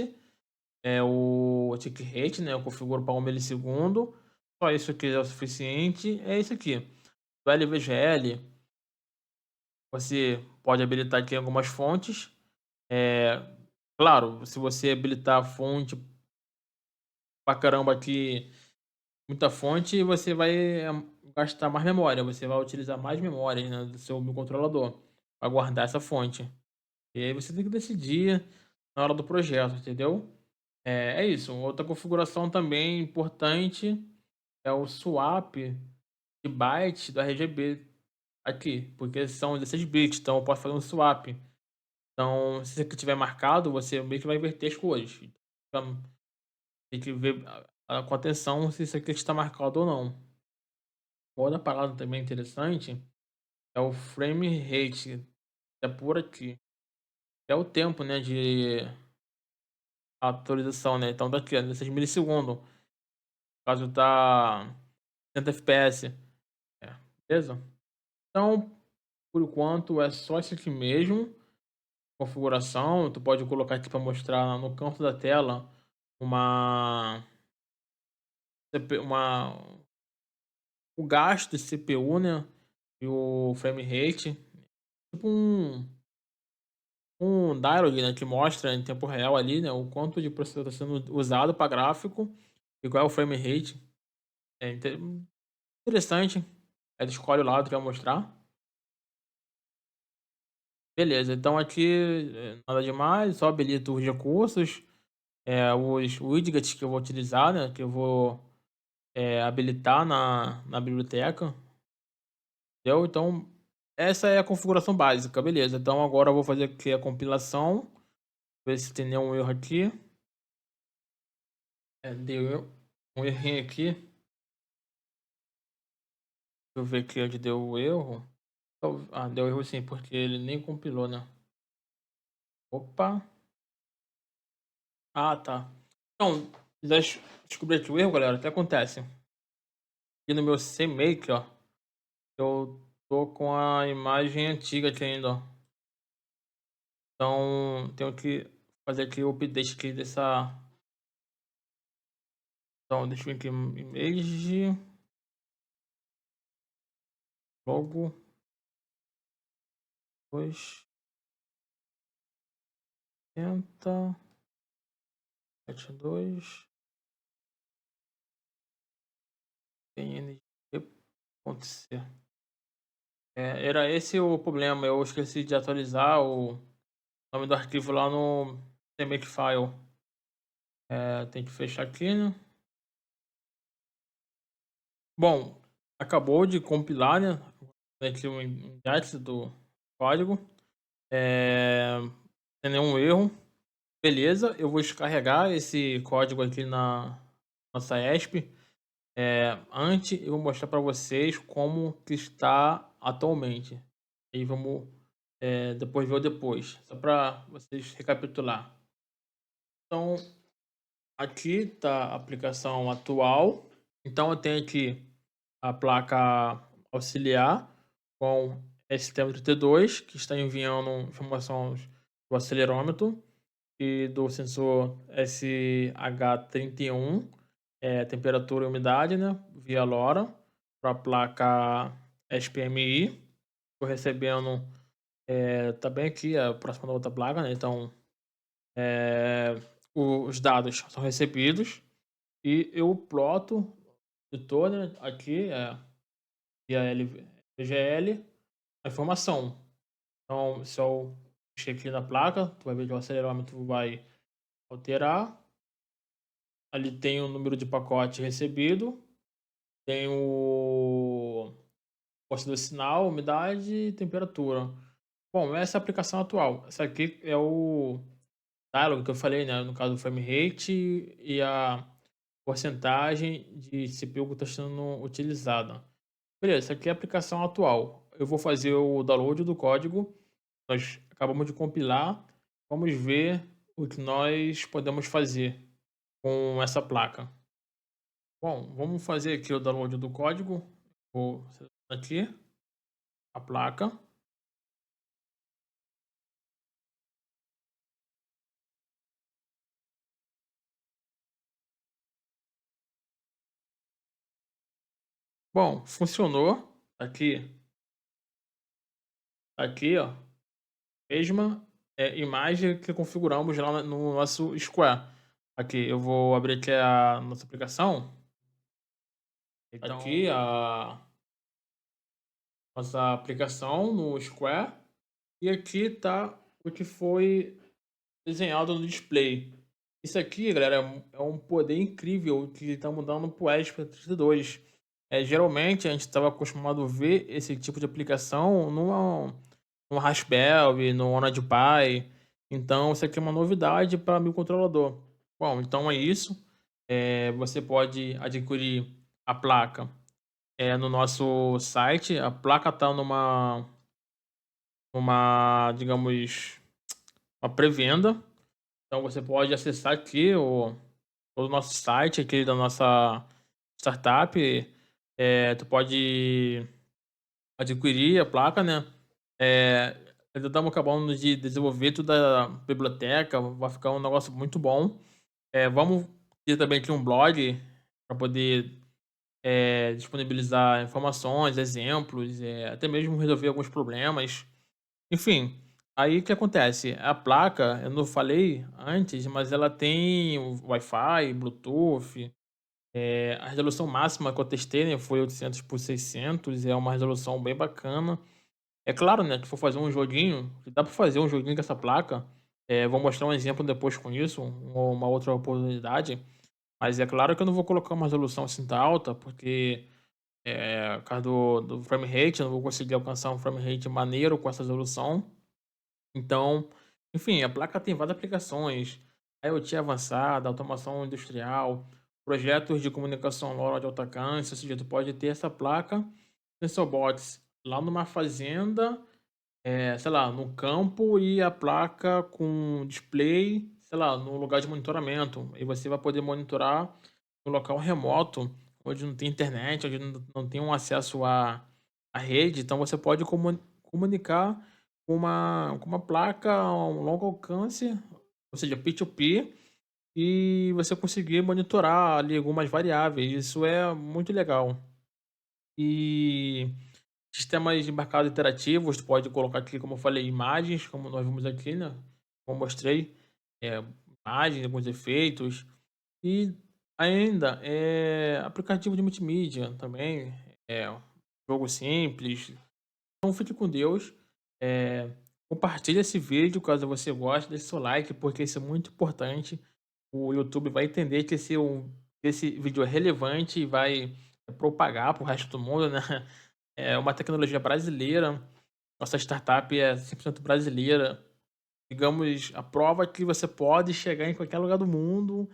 é o tick rate, né? Eu configuro para 1 milissegundo. Só isso aqui é o suficiente. É isso aqui. Do LVGL, você pode habilitar aqui algumas fontes. É, claro, se você habilitar a fonte pra caramba aqui, muita fonte, você vai gastar mais memória. Você vai utilizar mais memória, né, do seu microcontrolador para guardar essa fonte. E aí você tem que decidir na hora do projeto, entendeu? É isso. Outra configuração também importante é o swap de byte do RGB aqui, porque são 16 bits, então eu posso fazer um swap. Então, se isso aqui tiver marcado, você meio que vai inverter as cores. Então, tem que ver com atenção se isso aqui está marcado ou não. Outra parada também interessante é o frame rate, que é por aqui. É o tempo, né, de atualização, né? Então, daqui, ó, 16 milissegundos. Caso tá 60 FPS. Beleza? Então, por enquanto, é só isso aqui mesmo. Configuração, tu pode colocar aqui para mostrar no canto da tela uma, uma o gasto de CPU, né? E o frame rate. Tipo um dialog, né? Que mostra em tempo real ali, né? O quanto de processador está sendo usado para gráfico e qual é o frame rate. É interessante. Aí tu escolhe o lado que quer mostrar. Beleza, então aqui, nada demais, só habilito os recursos, os widgets que eu vou utilizar, né, que eu vou, habilitar na biblioteca, entendeu? Então, essa é a configuração básica, beleza. Então agora eu vou fazer aqui a compilação, ver se tem nenhum erro aqui. Deu um errinho aqui, deixa eu ver aqui onde deu o erro. Deu erro sim, porque ele nem compilou, né. Opa, tá. Então, já descobri aqui o erro, galera, o que acontece? Aqui no meu CMake, ó, eu tô com a imagem antiga aqui ainda, ó. Então, tenho que fazer aqui o update aqui dessa. Então, deixa eu ver aqui, image, logo, 2, 70, 72, png.c. Era esse o problema, eu esqueci de atualizar o nome do arquivo lá no CMake-file. Tem que fechar aqui, né. Bom, acabou de compilar, né, aqui o index do código, sem nenhum erro. Beleza, eu vou descarregar esse código aqui na nossa ESP. Antes eu vou mostrar para vocês como que está atualmente. E vamos, depois ver o depois, só para vocês recapitular. Então, aqui está a aplicação atual. Então eu tenho aqui a placa auxiliar com STM32, que está enviando informações do acelerômetro e do sensor SH31, temperatura e umidade, né, via LoRa, para a placa SPMI. Estou recebendo, também aqui, próxima da outra placa, né, então os dados são recebidos e eu ploto editor, né, aqui, via LVGL, a informação. Então, se eu mexer aqui na placa, tu vai ver que o acelerômetro vai alterar. Ali tem o número de pacote recebido, tem o posto do sinal, umidade e temperatura. Bom, essa é a aplicação atual. Essa aqui é o dialog que eu falei, né? No caso, o frame rate e a porcentagem de CPU que está sendo utilizada. Beleza, essa aqui é a aplicação atual. Eu vou fazer o download do código. Nós acabamos de compilar. Vamos ver o que nós podemos fazer com essa placa. Bom, vamos fazer aqui o download do código. Vou selecionar aqui a placa. Bom, funcionou. Aqui, ó, mesma imagem que configuramos lá no nosso Square. Aqui, eu vou abrir aqui a nossa aplicação. Então, aqui a nossa aplicação no Square. E aqui está o que foi desenhado no display. Isso aqui, galera, é um poder incrível que está mudando para o ESP 32. Geralmente a gente estava acostumado a ver esse tipo de aplicação no Raspberry, no Onad Pi. Então, isso aqui é uma novidade para microcontrolador. Bom, então é isso. Você pode adquirir a placa no nosso site. A placa está digamos, uma pré-venda. Então você pode acessar aqui o nosso site, aqui da nossa startup. Tu pode adquirir a placa, né? Ainda estamos acabando de desenvolver toda a biblioteca, vai ficar um negócio muito bom. Vamos ter também aqui um blog para poder disponibilizar informações, exemplos, até mesmo resolver alguns problemas. Enfim, aí o que acontece? A placa, eu não falei antes, mas ela tem o Wi-Fi, Bluetooth. A resolução máxima que eu testei, né, foi 800 por 600, é uma resolução bem bacana. É claro, né, que for fazer um joguinho, que dá pra fazer um joguinho com essa placa, vou mostrar um exemplo depois com isso, uma outra oportunidade, mas é claro que eu não vou colocar uma resolução assim tão alta, porque, por causa do frame rate, eu não vou conseguir alcançar um frame rate maneiro com essa resolução. Então, enfim, a placa tem várias aplicações, IoT avançada, automação industrial, projetos de comunicação LoRa de alta alcance, ou seja, tu pode ter essa placa box lá numa fazenda, sei lá, no campo e a placa com display, sei lá, no lugar de monitoramento. E você vai poder monitorar no local remoto, onde não tem internet, onde não tem um acesso à rede. Então você pode comunicar com uma placa a um longo alcance, ou seja, P2P, e você conseguir monitorar ali algumas variáveis. Isso é muito legal. E sistemas de mercado interativos, tu pode colocar aqui, como eu falei, imagens, como nós vimos aqui, né, como eu mostrei, eh, imagens, alguns efeitos, e ainda, aplicativo de multimídia também, jogo simples. Então fique com Deus, compartilhe esse vídeo caso você goste, deixe seu like, porque isso é muito importante. O YouTube vai entender que esse vídeo é relevante e vai propagar para o resto do mundo, né. É uma tecnologia brasileira, nossa startup é 100% brasileira. Digamos, a prova que você pode chegar em qualquer lugar do mundo,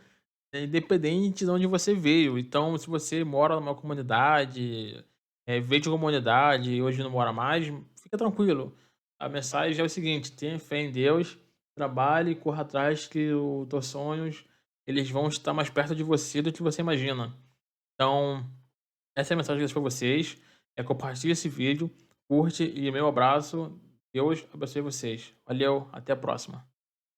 independente de onde você veio. Então, se você mora numa comunidade, veio de uma comunidade e hoje não mora mais, fica tranquilo. A mensagem é o seguinte: tenha fé em Deus, trabalhe, corra atrás que os teus sonhos, eles vão estar mais perto de você do que você imagina. Então, essa é a mensagem que eu deixo pra vocês. Compartilha esse vídeo, curte e meu abraço. Deus abençoe vocês. Valeu, até a próxima.